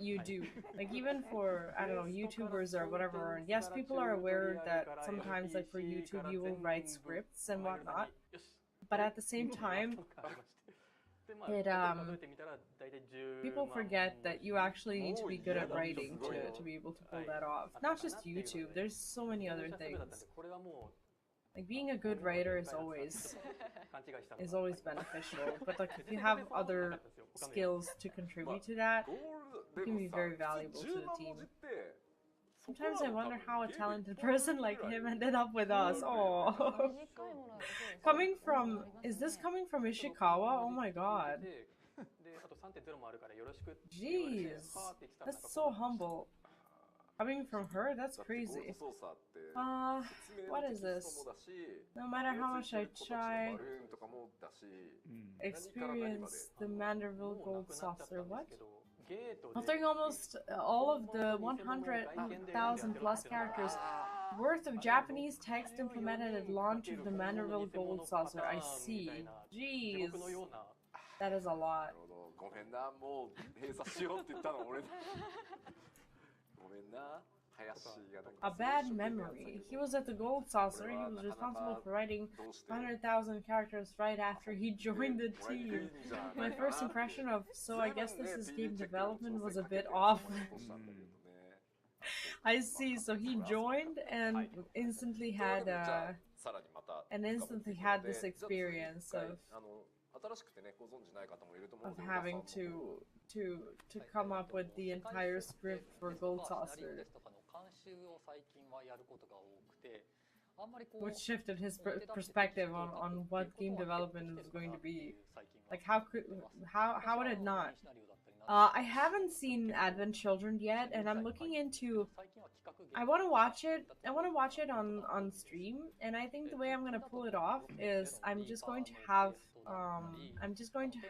you do. Like even for, I don't know, YouTubers or whatever. And yes, people are aware that sometimes, like for YouTube, you will write scripts and whatnot. But at the same time, people forget that you actually need to be good at writing to be able to pull that off. Not just YouTube. There's so many other things. Like being a good writer is always beneficial, but like if you have other skills to contribute to that, it can be very valuable to the team. Sometimes I wonder how a talented person like him ended up with us. Oh, is this coming from Ishikawa? Oh my god. Jeez, that's so humble. Coming from her? That's crazy. What is this? No matter how much I try, experience the Manderville Gold Saucer. What? Altering almost all of the 100,000 plus characters worth of Japanese text implemented at launch of the Manderville Gold Saucer. I see. Jeez. That is a lot. A bad memory. He was at the Gold Saucer. He was responsible for writing 100,000 characters right after he joined the team. My first impression of, so I guess this is game development, was a bit off. I see. So he joined and instantly had this experience of having to come up with the entire script for Gold Saucer, which shifted his perspective on what game development was going to be. Like, how would it not? I haven't seen Advent Children yet, and I'm looking into. I want to watch it. I want to watch it on stream, and I think the way I'm gonna pull it off is I'm just going to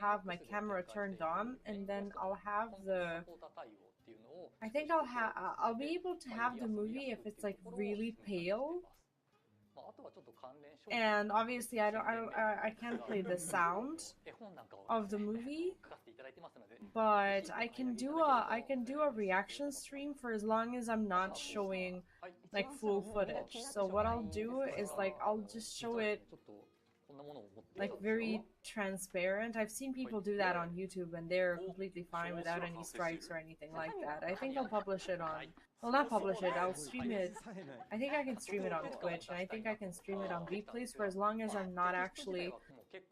have my camera turned on, and then I'll have the. I think I'll be able to have the movie if it's like really pale. And obviously I can't play the sound of the movie, but I can do a reaction stream for as long as I'm not showing like full footage. So what I'll do is like I'll just show it like very transparent. I've seen people do that on YouTube and they're completely fine without any strikes or anything like that. I think I'll publish it on, well, not publish it, I'll stream it. I think I can stream it on Twitch, and I think I can stream it on replays for as long as I'm not actually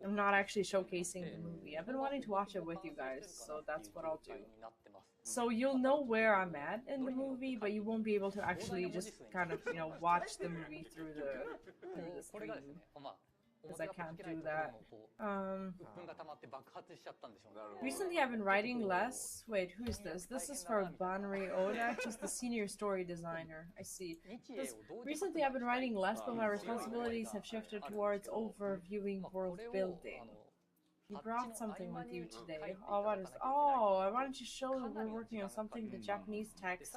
showcasing the movie. I've been wanting to watch it with you guys, so that's what I'll do. So you'll know where I'm at in the movie, but you won't be able to actually just kind of, you know, watch the movie through the stream. Because I can't do that. Recently I've been writing less. Wait, who is this? This is for Banri Oda. She's the senior story designer. I see. Recently I've been writing less, but my responsibilities have shifted towards overviewing world building. You brought something with you today. Oh, what is... Oh, I wanted to show that we're working on something. The Japanese text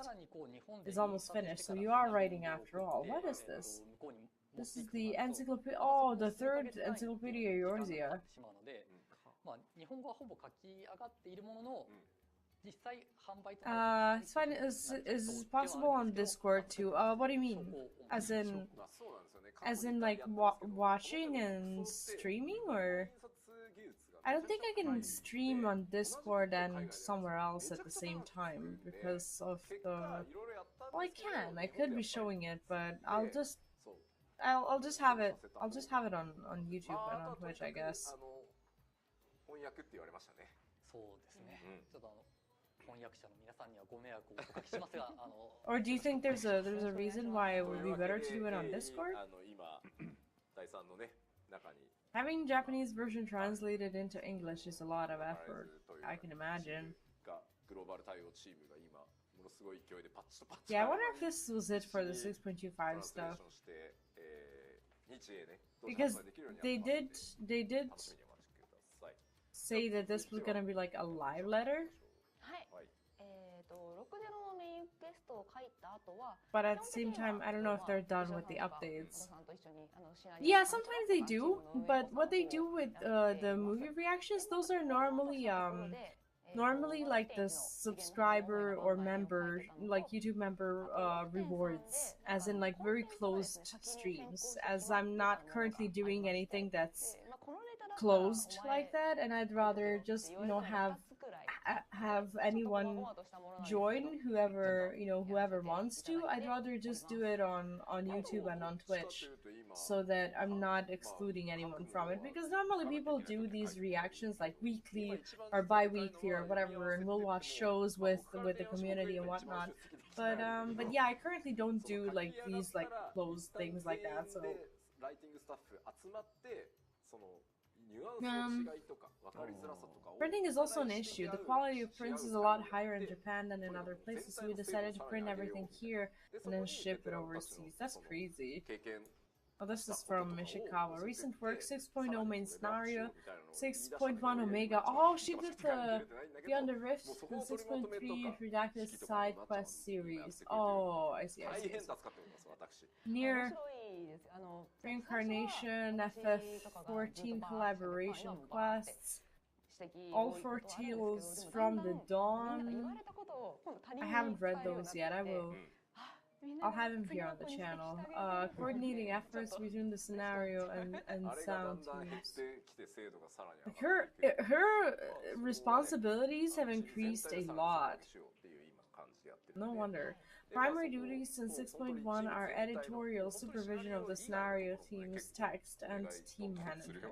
is almost finished, so you are writing after all. What is this? This is the encyclopedia. Oh, the third Encyclopedia Eorzea. It's fine. Is possible on Discord too? What do you mean? As in like watching and streaming, or? I don't think I can stream on Discord and somewhere else at the same time because of the. Well, I can. I could be showing it, but I'll just have it. I'll just have it on YouTube and on Twitch, I guess. Or do you think there's a reason why it would be better to do it on Discord? Having Japanese version translated into English is a lot of effort. I can imagine. Yeah, I wonder if this was it for the 6.25 stuff. Because they did say that this was gonna be like a live letter. But at the same time, I don't know if they're done with the updates. Yeah, sometimes they do, but what they do with the movie reactions, those are normally like the subscriber or member, like YouTube member rewards, as in like very closed streams, as I'm not currently doing anything that's closed like that, and I'd rather just, you know, have anyone join, whoever wants to. I'd rather just do it on YouTube and on Twitch, so that I'm not excluding anyone from it, because normally people do these reactions like weekly or bi-weekly or whatever, and we'll watch shows with the community and whatnot, but yeah, I currently don't do like these like closed things like that, so Printing is also an issue. The quality of prints is a lot higher in Japan than in other places, so we decided to print everything here and then ship it overseas. That's crazy. Oh, this is from Ishikawa. Recent work, 6.0 main scenario, 6.1 Omega. Oh, she did the Beyond the Rift, the 6.3 Redacted Side Quest series. Oh, I see. Near Reincarnation, FF14 collaboration quests. All 4 Tales from the Dawn. I haven't read those yet. I'll have him here on the channel. Coordinating efforts between the scenario and sound teams. Like her responsibilities have increased a lot. No wonder. Primary duties in 6.1 are editorial supervision of the scenario team's text and team management.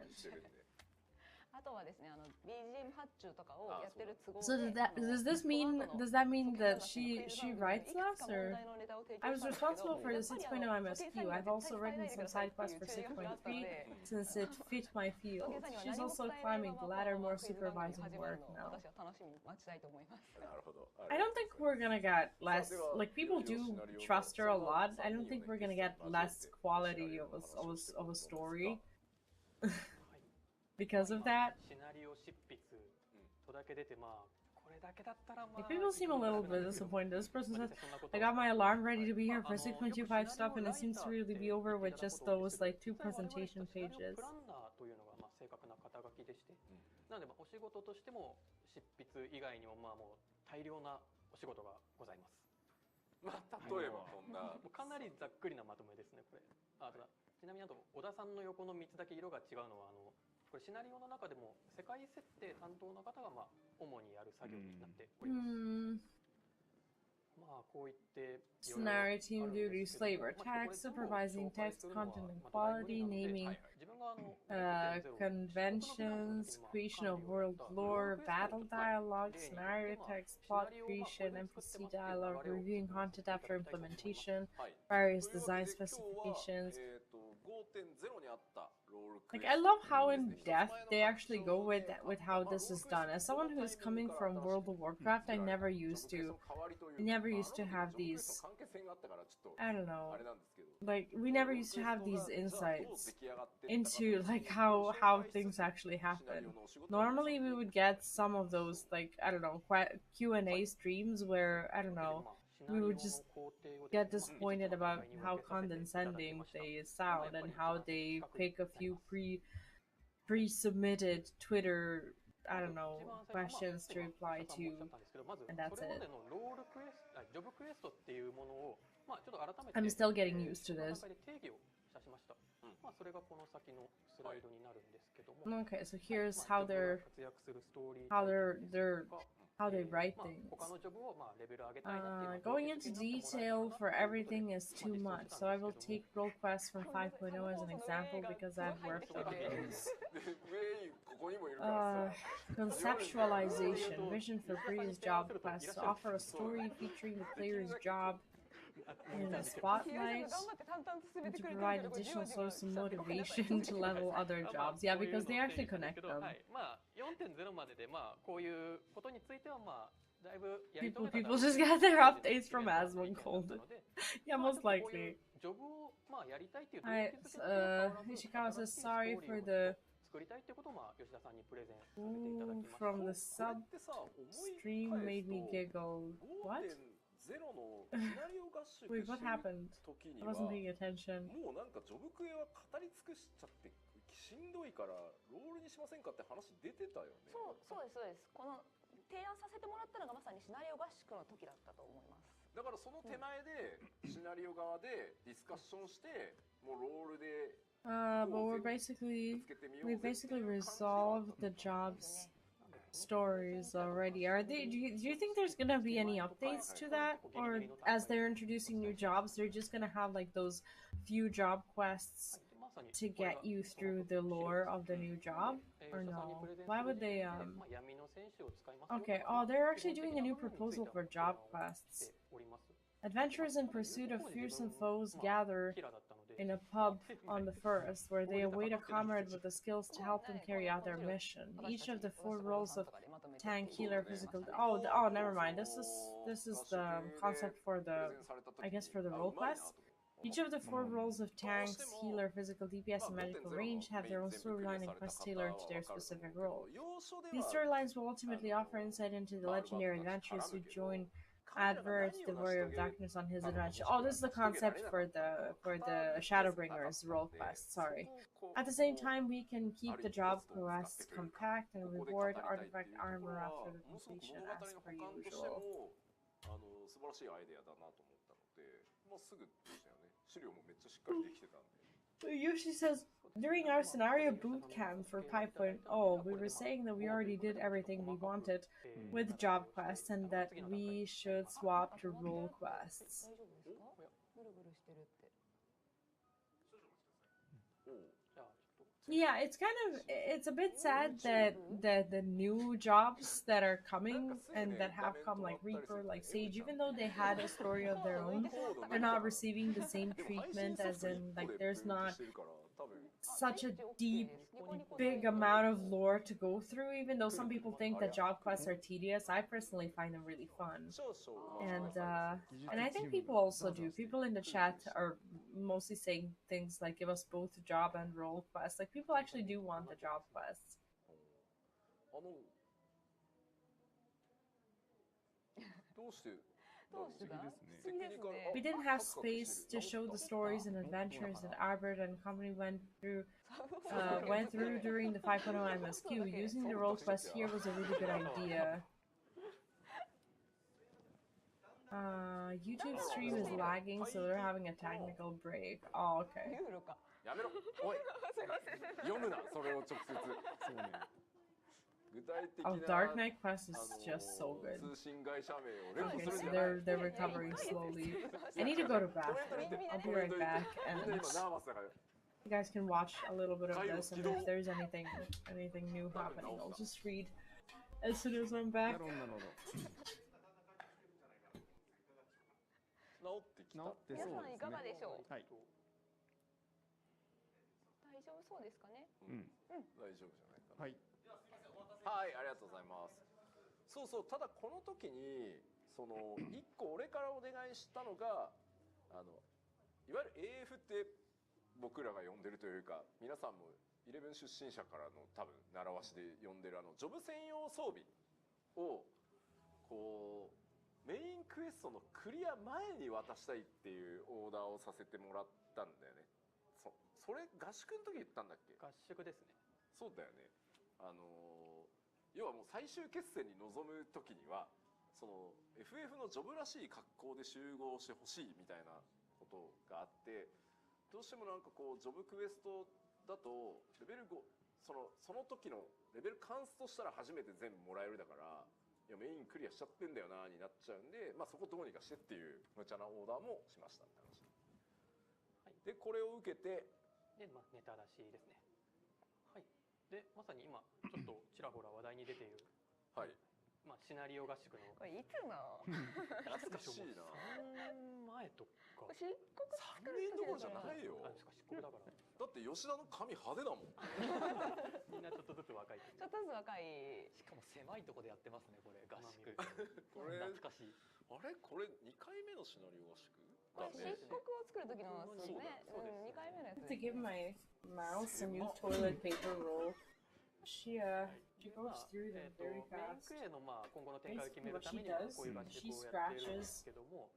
So does that mean that she writes less, or I was responsible for the 6.0 MSQ. I've also written some side quests for 6.3 since it fit my field. She's also climbing the ladder, more supervising work now. I don't think we're gonna get less, like, people do trust her a lot. I don't think we're gonna get less quality of a story. Because of that. Like, people seem a little bit disappointed. This person says, I got my alarm ready to be here for 6.25 stuff and it seems to really be over with just those like 2 presentation pages. なのでお仕事としても執筆以外にももう大量なお仕事がございます。例えばこんなかなりざっくりなまとめですねこれ。ちなみにあと小田さんの横の3つだけ色が違うのはこれシナリオの中でも世界設定担当の方が主にやる作業になっております。Scenario team duties, flavor text, supervising text, content and quality, naming conventions, creation of world lore, battle dialogue, scenario text, plot creation, NPC dialogue, reviewing content after implementation, various design specifications. Like, I love how in depth they actually go with how this is done. As someone who is coming from World of Warcraft, I never used to have these, I don't know, like, we never used to have these insights into, like, how things actually happen. Normally we would get some of those, like, I don't know, Q&A streams where, I don't know, we would just get disappointed about how condescending they sound and how they pick a few pre-submitted Twitter, I don't know, questions to reply to, and that's it. I'm still getting used to this. Okay, so here's how they write things. Going into detail for everything is too much, so I will take role quests from 5.0 as an example because I've worked on those. Conceptualization, vision for previous job quests, to offer a story featuring the player's job in the spotlight, and to provide additional source of motivation to level other jobs. Yeah, because they actually connect them. People just get their updates from Asmongold. Yeah, most likely. Ishikawa says sorry for the from the sub stream made me giggle. What? Wait, what happened? I wasn't paying attention. しんどいからロールにしませんかって話出てたよね。そうですそうです。この提案させてもらったのがまさにシナリオ合宿の時だったと思います。だからその手前でシナリオ側でディスカッションしてもうロールで but we basically resolved the jobs stories already. Are they? Do you think there's gonna be any updates to that, or as they're introducing new jobs, they're just gonna have like those few job quests to get you through the lore of the new job, or no? Why would they Okay, oh, they're actually doing a new proposal for job quests. Adventurers in pursuit of fearsome foes gather in a pub on the first, where they await a comrade with the skills to help them carry out their mission. Each of the 4 roles of tank, healer, physical. Oh, never mind. This is the concept for the, I guess, for the role quest. Each of the 4 roles of tanks, healer, physical, DPS, and magical range have their own storyline and quest tailored to their specific role. These storylines will ultimately offer insight into the legendary adventurers who join Advert, the Warrior of Darkness, on his adventure. Oh, this is the concept for the Shadowbringers role quest. Sorry. At the same time, we can keep the job quests compact and reward artifact armor after the completion, as per usual. Yoshi says, during our scenario boot camp for 5.0, we were saying that we already did everything we wanted with job quests and that we should swap to role quests. Yeah, it's a bit sad that the new jobs that are coming and that have come, like Reaper, like Sage, even though they had a story of their own, they're not receiving the same treatment, as in, like, there's not such a deep, big amount of lore to go through, even though some people think that job quests are tedious. I personally find them really fun. And I think people also do. People in the chat are mostly saying things like, give us both job and role quests. Like, people actually do want the job quests. We didn't have space to show the stories and adventures that Albert and company went through during the 5.0 MSQ. Using the role quest here was a really good idea. YouTube stream is lagging, so they're having a technical break. Oh, okay. Oh, Dark Knight Quest is just so good. Okay, so they're recovering slowly. I need to go to bathroom. I'll be right back, and you guys can watch a little bit of this, and if there's anything new happening, I'll just read as soon as I'm back. 治ってそうですね。皆さんいかがでしょう。はい。大丈夫そうですかね。大丈夫じゃないかな。はい。はい、ありがとうございます。そうそう、ただこの時にその一個俺からお願いしたのが、いわゆる AF って僕らが呼んでるというか、皆さんも11出身者からの多分習わしで呼んでるジョブ専用装備をこう。メインクエストのクリア前に渡したいっていうオーダーをさせてもらったんだよね。それ合宿の時言ったんだっけ？合宿ですね。そうだよね。要はもう最終決戦に臨む時にはその FF のジョブらしい格好で集合してほしいみたいなことがあって、どうしてもなんかこうジョブクエストだとレベル5その時のレベルカンストしたら初めて全部もらえるだから。いやメインクリアしちゃってんだよなになっちゃうんで、まあ、そこどうにかしてっていう無茶なオーダーもしましたって話、はい、でこれを受けてで、まあ、ネタ出しですね。はい。でまさに今ちょっとちらほら話題に出ているはいまあシナリオ合宿のこれいつの懐かしいな3年前とか漆黒3年どころじゃないよ漆黒だからだって吉田の髪派手だもんみんなちょっとずつ若いちょっとずつ若いしかも狭いとこでやってますねこれ合宿これ懐かしいあれこれ2回目のシナリオ合宿これ漆黒を作る時のですね2回目のやつ To give my mouse a new toilet paper roll. She goes through them very fast. Basically, what she does, she scratches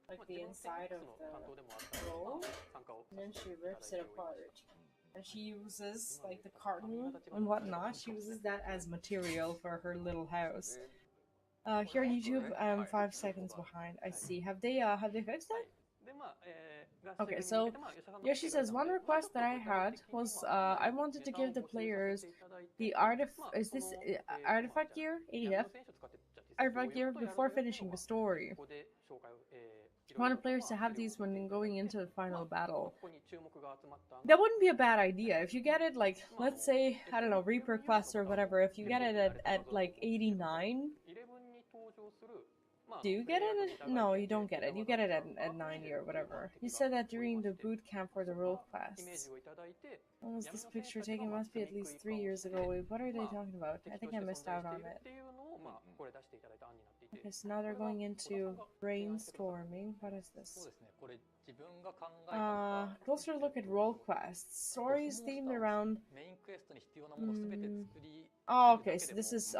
like the inside of the roll, and then she rips it apart. And she uses like the carton and whatnot. She uses that as material for her little house. Here on YouTube, I'm 5 seconds behind. I see. Have they fixed it? Okay, so Yoshi says one request that I had was I wanted to give the players the artifact gear, ADF, artifact gear before finishing the story. I wanted players to have these when going into the final battle. That wouldn't be a bad idea. If you get it, like, let's say, I don't know, Reaper quest or whatever, if you get it at like 89, Do you get it? No, you don't get it. You get it at 90 or whatever. You said that during the boot camp for the role quests. When was this picture taken? It must be at least 3 years ago. Wait, what are they talking about? I think I missed out on it. Okay, so now they're going into brainstorming. What is this? Closer look at role quests. Stories themed around... Oh, okay, so this is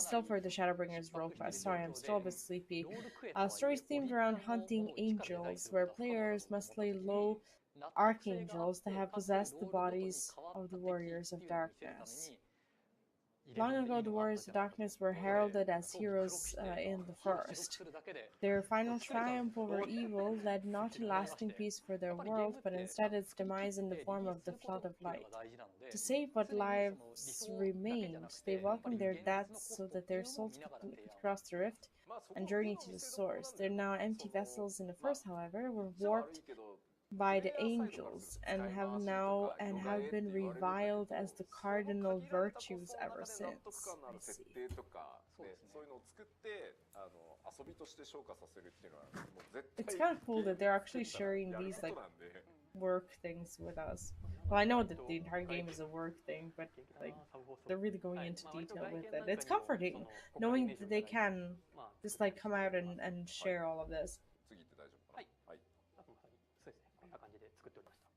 still for the Shadowbringers role quest. Sorry, I'm still a bit sleepy. Stories themed around hunting angels, where players must slay low archangels that have possessed the bodies of the warriors of darkness. Long ago, the warriors of darkness were heralded as heroes in the forest. Their final triumph over evil led not to lasting peace for their world, but instead its demise in the form of the flood of light. To save what lives remained, they welcomed their deaths so that their souls could cross the rift and journey to the source. Their now empty vessels in the first, however, were warped by the angels and have been reviled as the cardinal virtues ever since. I see. It's kind of cool that they're actually sharing these like work things with us. Well, I know that the entire game is a work thing, but like they're really going into detail with it. It's comforting knowing that they can just like come out and share all of this.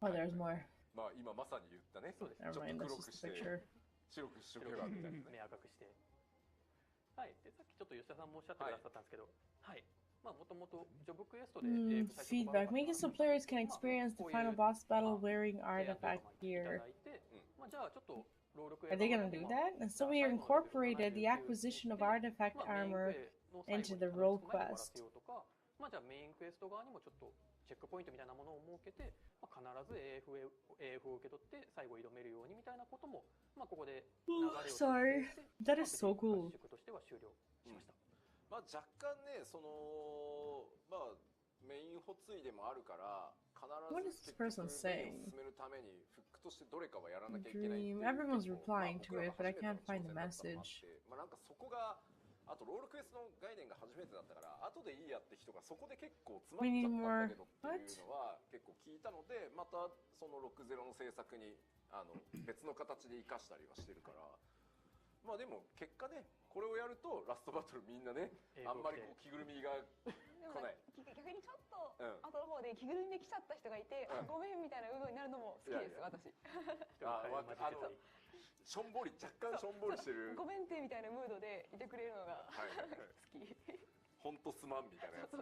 Oh, there's more. Never mind, that's just a picture. はい、でさっきちょっと吉田さんもおっしゃってくださったんですけど、はい、まあもともとジョブクエストで feedback. Make it so players can experience the final boss battle wearing artifact gear. Are they gonna do that? And so we incorporated the acquisition of artifact armor into the role quest. まあじゃあメインクエスト側にもちょっとチェックポイントみたいなものを設けて、まあ、必ず AF を受け取って最後挑めるようにみたいなことも、まあ、ここで流れを Sorry, that is so cool. としては終了しました。まあ若干ね、そのまあメイン補追でもあるから必ず結局メインを進めるためにフックとしてどれかはやらなきゃいけないっていう。Everyone's replying to it, but I can't find the message. まあなんかそこがあとロールクエストの概念が初めてだったから後でいいやって人がそこで結構詰まっちゃったんだけどっていうのは結構聞いたので、またその60の制作に別の形で生かしたりはしてるから、まあでも結果ねこれをやるとラストバトルみんなねあんまりこう着ぐるみが来ない。逆にちょっと後の方で着ぐるみで来ちゃった人がいて、ごめんみたいなムードになるのも好きです私。しょんぼり若干しょんぼりしてるごめんってみたいなムードでいてくれるのが好き。本当すまんみたいなやつ。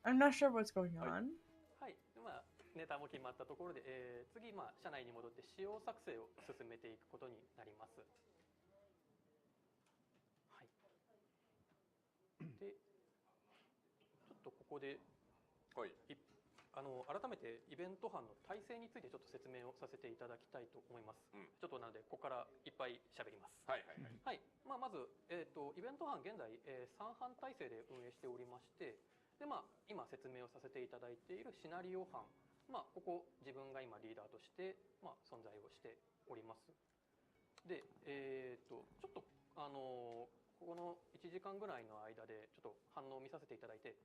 I'm not sure what's going on. はい、まあネタも決まったところで、次まあ社内に戻って仕様作成を進めていくことになります。はい。で、ちょっとここで、はい。改めてイベント班の体制についてちょっと説明をさせていただきたいと思います。ちょっとなのでここからいっぱい喋ります。はいはいはい。はい。まあまずイベント班現在3班体制で運営しておりまして、でまあ今説明をさせていただいているシナリオ班、まあここ自分が今リーダーとしてまあ存在をしております。でちょっとこの1時間ぐらいの間でちょっと反応を見させていただいて、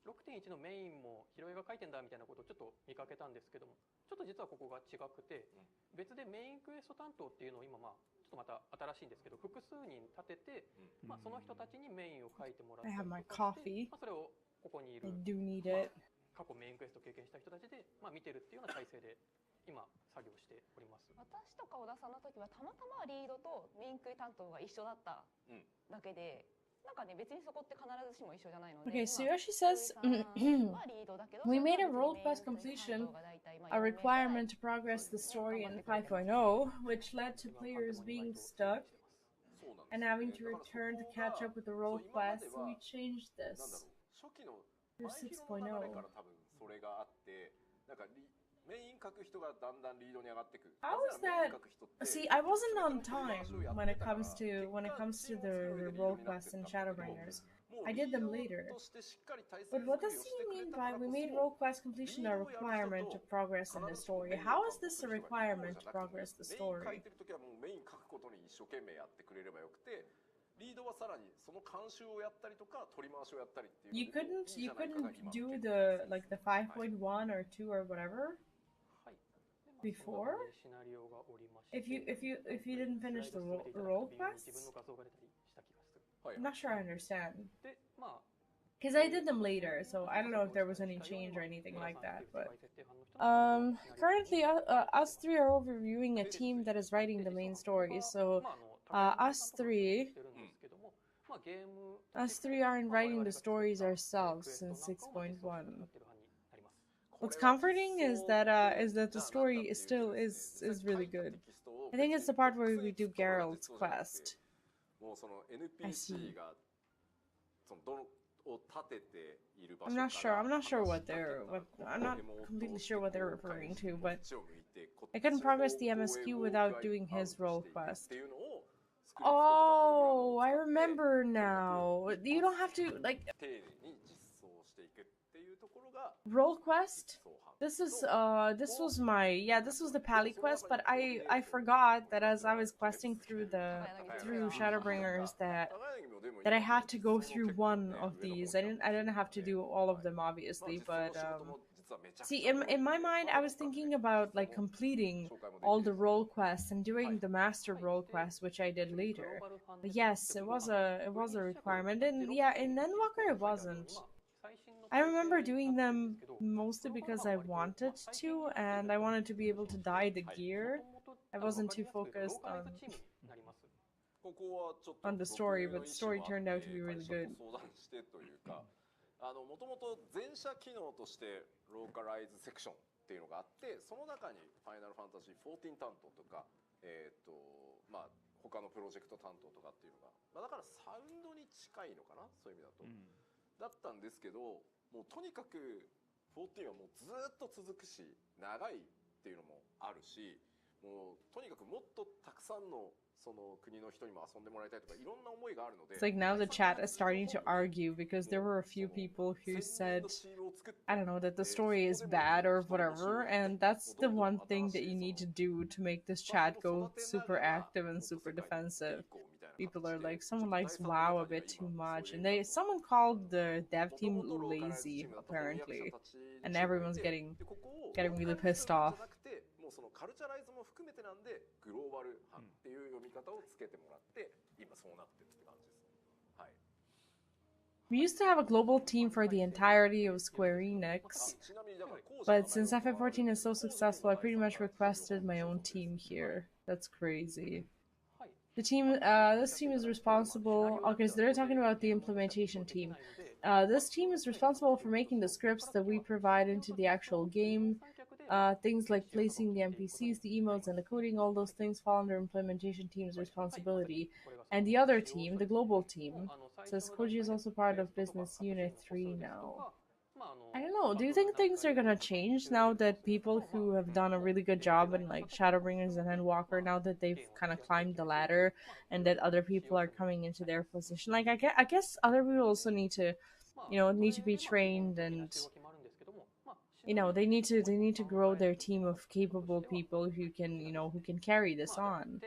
6.1 のメインもヒロエが書いてんだみたいなことをちょっと見かけたんですけども、ちょっと実はここが違くて、別でメインクエスト担当っていうのを今まあちょっとまた新しいんですけど複数人立てて、まあその人たちにメインを書いてもらって、まあそれをここにいる過去メインクエスト経験した人たちでまあ見てるっていうような体制で今作業しております。私とか小田さんの時はたまたまリードとメインクエ担当が一緒だっただけで。Okay, so Yoshi says, we made a role quest completion a requirement to progress the story in 5.0, which led to players being stuck and having to return to catch up with the role quest. So we changed this for 6.0. How is that? See, I wasn't on time when it comes to the role quests and Shadowbringers. I did them later. But what does he mean by we made role quest completion a requirement to progress in the story? How is this a requirement to progress the story? リードはさらにその監修をやったりとか取り回しをやったりっていう You couldn't do the like the 5.1 or 2 or whatever before? If you didn't finish the role quests? I'm not sure I understand. Because I did them later, so I don't know if there was any change or anything like that. But currently, us three are overviewing a team that is writing the main story. So us three aren't writing the stories ourselves in 6.1. What's comforting is that the story is still is really good. I think it's the part where we do Geralt's quest. I see. I'm not sure what I'm not completely sure what they're referring to, but I couldn't progress the MSQ without doing his role quest. Oh, I remember now. You don't have to like role quest. This was the Pally quest, but I forgot that as I was questing through Shadowbringers that I had to go through one of these. I didn't have to do all of them obviously, but see, in my mind I was thinking about like completing all the role quests and doing the master role quest, which I did later. But yes, it was a requirement, and yeah, in Endwalker it wasn't. I remember doing them mostly because I wanted to, and I wanted to be able to dye the gear. I wasn't too focused on the story, but the story turned out to be really good. もともと全社機能としてローカライズセクションっていうのがあって、その中にファイナルファンタジー14担当とか、まあ他のプロジェクト担当とかっていうのが、まあだからサウンドに近いのかな、そういう意味だと。だったんですけど、もうとにかく14はもうずっと続くし、長いっていうのもあるし、もうとにかくもっとたくさんの It's like now the chat is starting to argue because there were a few people who said, I don't know, that the story is bad or whatever, and that's the one thing that you need to do to make this chat go super active and super defensive. People are like, someone likes WoW a bit too much, and someone called the dev team lazy apparently, and everyone's getting really pissed off. そのカルチャライズも含めてなんでグローバル版っていう読み方をつけてもらって今そうなってるって感じですね。はい。We used to have a global team for the entirety of Square Enix, but since FF14 is so successful, I pretty much requested my own team here. That's crazy. The team, this team is responsible. Okay, so they're talking about the implementation team. This team is responsible for making the scripts that we provide into the actual game. Things like placing the NPCs, the emotes, and the coding, all those things fall under implementation team's responsibility. And the other team, the global team, says Koji is also part of Business Unit 3 now. I don't know, do you think things are gonna change now that people who have done a really good job in like Shadowbringers and Endwalker, now that they've kind of climbed the ladder and that other people are coming into their position? Like, I guess other people also need to, you know, need to be trained, and you know, they need to grow their team of capable people who can, you know, who can carry this on.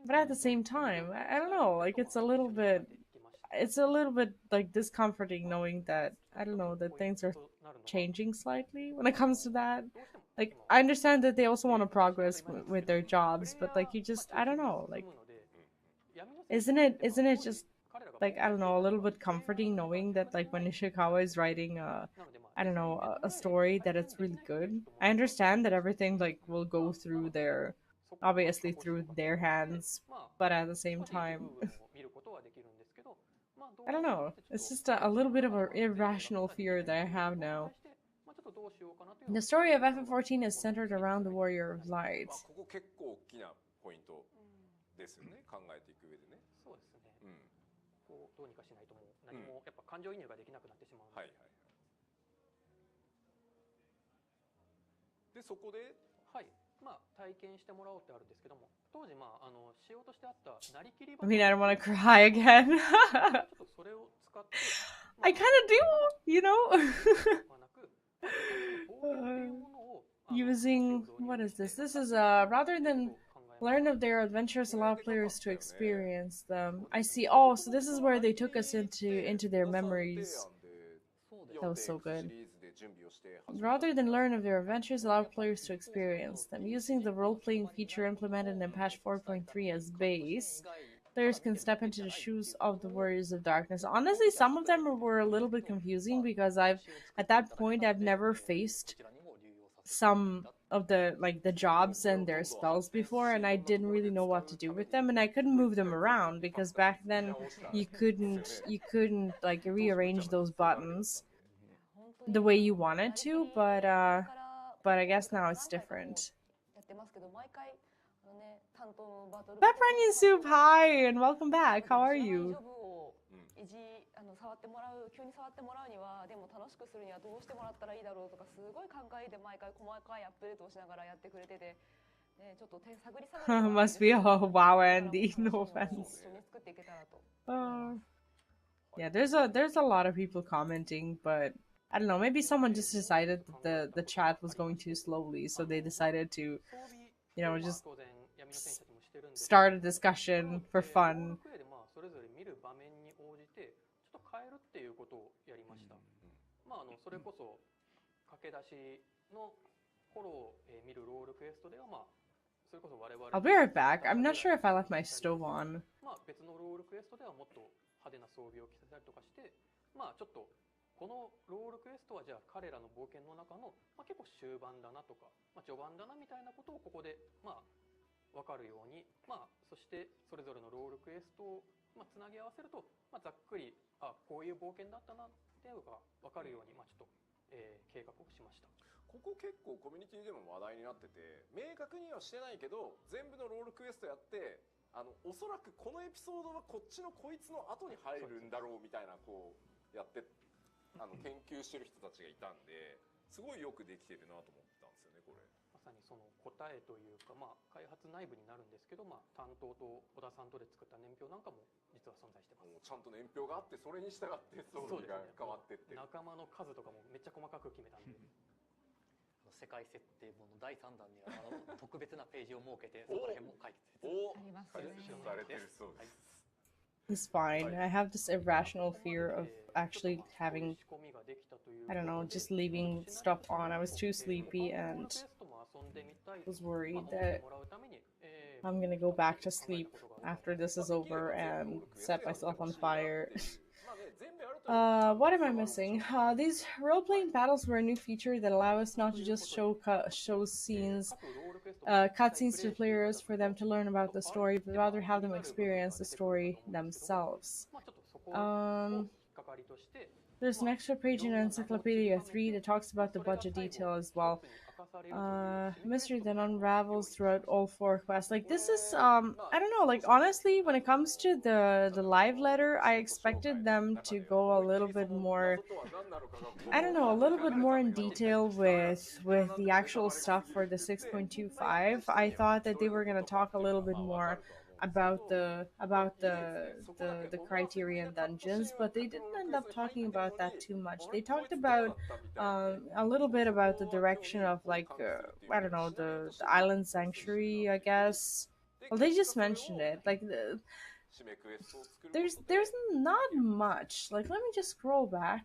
But at the same time, I don't know, like it's a little bit like discomforting knowing that, I don't know, that things are changing slightly when it comes to that. Like, I understand that they also want to progress with their jobs, but like you just, I don't know, like isn't it just like, I don't know, a little bit comforting knowing that like when Nishikawa is writing I don't know, a story, that it's really good. I understand that everything like will go through their, obviously through their hands, but at the same time, I don't know, it's just a little bit of an irrational fear that I have now. The story of FF14 is centered around the Warrior of Light. I mean, I don't want to cry again. I kind of do, you know? Using, what is this? This is rather than Learn of their adventures, allow players to experience them. I see. Oh, so this is where they took us into their memories. That was so good. Rather than learn of their adventures, allow players to experience them. Using the role-playing feature implemented in patch 4.3 as base, players can step into the shoes of the Warriors of Darkness. Honestly, some of them were a little bit confusing because at that point I've never faced some of the jobs and their spells before, and I didn't really know what to do with them, and I couldn't move them around because back then you couldn't like rearrange those buttons the way you wanted to, but I guess now it's different. Pepperoni Soup, hi and welcome back. How are you? 触ってもらう急に触ってもらうにはでも楽しくするにはどうしてもらったらいいだろうとかすごい考えて毎回細かいアップデートをしながらやってくれてて、ね、ちょっと探り探り Must be a wow, Andy. No offense. Yeah, there's a lot of people commenting, but I don't know. Maybe someone just decided that the chat was going too slowly, so they decided to, just start a discussion for fun. 変えるっていうことをやりました。それこそ駆け出しの頃を見るロールクエストではそれこそ我々 I'll be right back. I'm not sure if I left my stove on. 別のロールクエストではもっと派手な装備を着せたりとかして、ちょっとこのロールクエストはじゃあ彼らの冒険の中の結構終盤だなとか序盤だなみたいなことをここで分かるように、そしてそれぞれのロールクエストをつなぎ合わせると、ざっくりこういう冒険だったなっていうのが分かるように、ちょっと、計画をしました。ここ結構コミュニティでも話題になってて、明確にはしてないけど全部のロールクエストやっておそらくこのエピソードはこっちのこいつの後に入るんだろうみたいなこうやって研究してる人たちがいたんで、すごいよくできてるなと思ったんですよねこれ。まさにその答えというか、開発内部になるんですけど、担当と小田さんとで作った年表なんかも実は存在してます。ちゃんと年表があって、それに従ってストーリーが変わってって、仲間の数とかもめっちゃ細かく決めたんで世界設定本の第3弾には特別なページを設けてそこら辺も解説されてるそうです。It's fine. I have this irrational fear of actually having, I don't know, just leaving stuff on. I was too sleepy and was worried that I'm gonna go back to sleep after this is over and set myself on fire. What am I missing? These role-playing battles were a new feature that allow us not to just show scenes, cutscenes to players for them to learn about the story, but rather have them experience the story themselves. There's an extra page in Encyclopedia 3 that talks about the budget detail as well. Mystery that unravels throughout all 4 quests. Like, this is, I don't know, like, honestly, when it comes to the live letter, I expected them to go a little bit more, I don't know, a little bit more in detail with the actual stuff for the 6.25. I thought that they were going to talk a little bit more about the Criterion dungeons, but they didn't end up talking about that too much. They talked about a little bit about the direction of, like, I don't know, the island sanctuary, I guess. Well, they just mentioned it. Like, there's not much. Like, let me just scroll back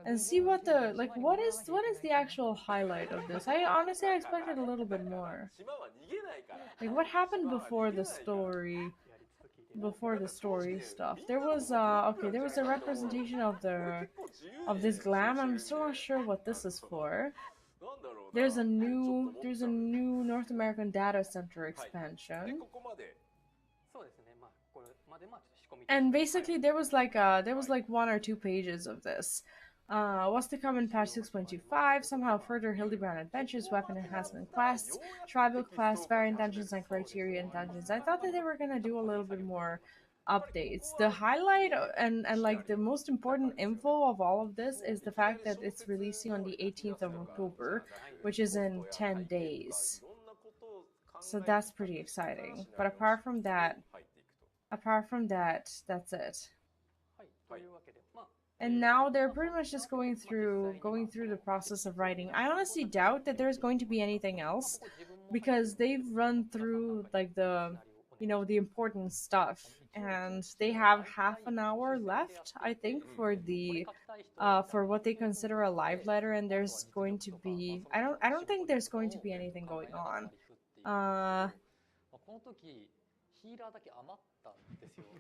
and see what the, like, what is the actual highlight of this. I honestly expected a little bit more. Like, what happened before the story stuff? There was okay, there was a representation of this glam. I'm still not sure what this is for. There's a new North American data center expansion. And basically there was like 1 or 2 pages of this. What's to come in patch 6.25, somehow further Hildebrand adventures, weapon enhancement quests, tribal quests, variant dungeons, and Criterion dungeons. I thought that they were gonna do a little bit more updates. The highlight and like the most important info of all of this is the fact that it's releasing on the 18th of October, which is in 10 days. So that's pretty exciting. But apart from that, that's it. And now they're pretty much just going through the process of writing. I honestly doubt that there's going to be anything else because they've run through like the the important stuff, and they have half an hour left, I think, for the for what they consider a live letter, and there's going to be I don't think there's going to be anything going on.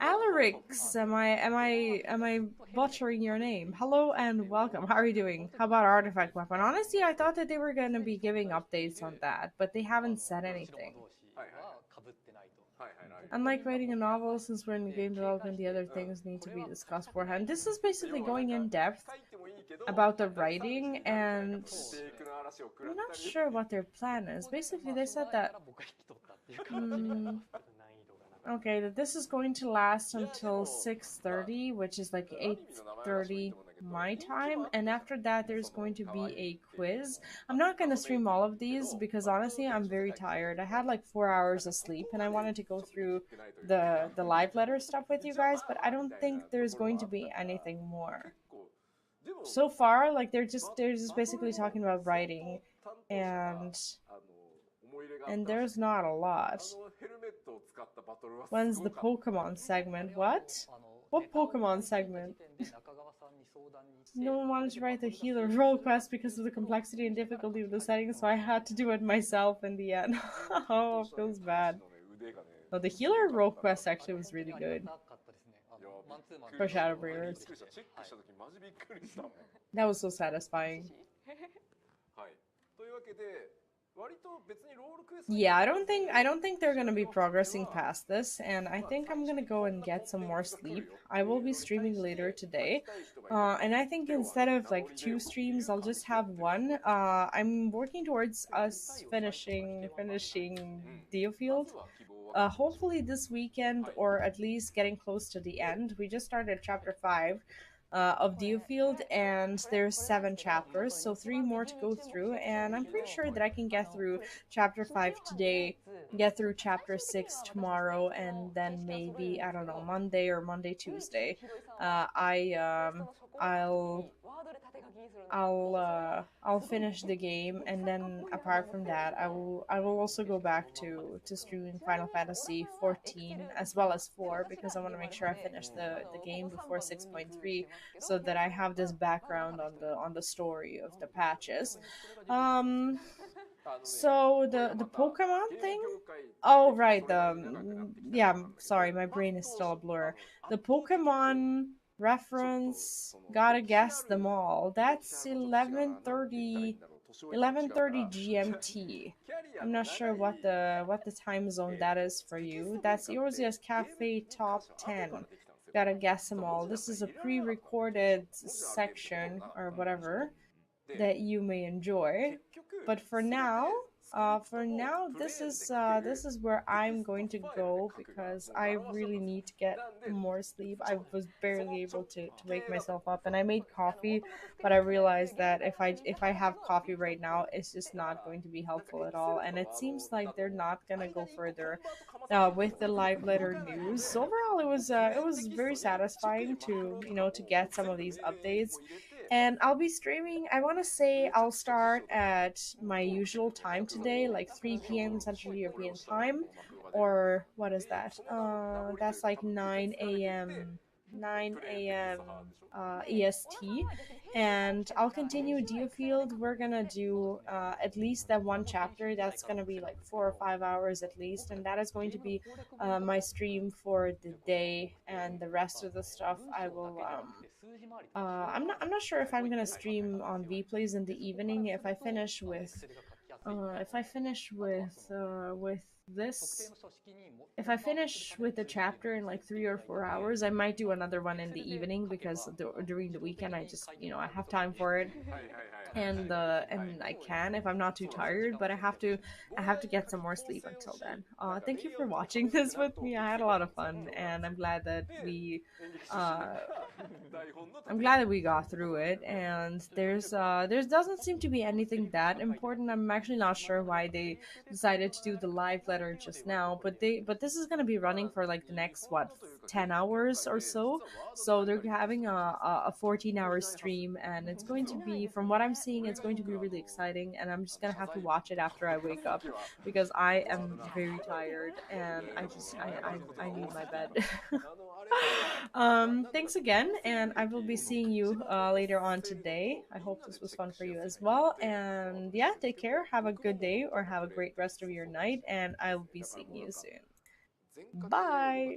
Alarix, am I butchering your name? Hello and welcome. How are you doing? How about Artifact Weapon? Honestly, I thought that they were gonna be giving updates on that, but they haven't said anything. Unlike writing a novel, since we're in game development, the other things need to be discussed beforehand. This is basically going in depth about the writing, and I'm not sure what their plan is. Basically, they said that okay, that this is going to last until 6:30, which is like 8:30 my time, and after that there's going to be a quiz. I'm not going to stream all of these because honestly I'm very tired. I had like 4 hours of sleep and I wanted to go through the live letter stuff with you guys, but I don't think there's going to be anything more. So far, like they're just basically talking about writing, and there's not a lot. When's the Pokemon segment? What? What Pokemon segment? No one wanted to write the healer role quest because of the complexity and difficulty of the setting, so I had to do it myself in the end. Oh, it feels bad. No, the healer role quest actually was really good. For Shadowbringers. That was so satisfying. Yeah, I don't think they're gonna be progressing past this, and I think I'm gonna go and get some more sleep. I will be streaming later today, and I think instead of like 2 streams, I'll just have 1. I'm working towards us finishing Diofield. Hopefully this weekend, or at least getting close to the end. We just started chapter 5. Of Diofield, and there's 7 chapters, so 3 more to go through, and I'm pretty sure that I can get through chapter 5 today, get through chapter 6 tomorrow, and then maybe, I don't know, Monday or Tuesday. I'll finish the game, and then apart from that, I will also go back to streaming Final Fantasy 14 as well as 4, because I want to make sure I finish the game before 6.3, so that I have this background on the story of the patches. So the Pokemon thing? Oh right, yeah, sorry, my brain is still a blur. The Pokemon reference, gotta guess them all. That's 11:30 GMT. I'm not sure what the time zone that is for you. That's Eorzea's Cafe Top 10. Gotta guess them all. This is a pre-recorded section or whatever that you may enjoy. But for now, this is where I'm going to go, because I really need to get more sleep. I was barely able to wake myself up, and I made coffee, but I realized that if I have coffee right now, it's just not going to be helpful at all. And it seems like they're not gonna go further with the live letter news. So overall, it was very satisfying to to get some of these updates. And I'll be streaming, I want to say I'll start at my usual time today, like 3 p.m. Central European Time, or what is that? That's like 9 a.m. EST, and I'll continue Diofield. We're gonna do at least that 1 chapter. That's gonna be like 4 or 5 hours at least, and that is going to be my stream for the day. And the rest of the stuff I will I'm not sure if I'm gonna stream on Vplays in the evening. If I finish with this, if I finish with the chapter in like 3 or 4 hours, I might do another one in the evening, because during the weekend I just I have time for it, and I can if I'm not too tired, but I have to get some more sleep until then. Thank you for watching this with me. I had a lot of fun, and I'm glad that we got through it. And there doesn't seem to be anything that important. I'm actually not sure why they decided to do the live newsletter just now, but this is gonna be running for like the next what 10 hours or so. So they're having a 14-hour stream, and it's going to be, from what I'm seeing, it's going to be really exciting. And I'm just gonna have to watch it after I wake up because I am very tired and I need my bed. Thanks again, and I will be seeing you later on today. I hope this was fun for you as well. And yeah, take care, have a good day or have a great rest of your night, and I will be seeing you soon. Bye.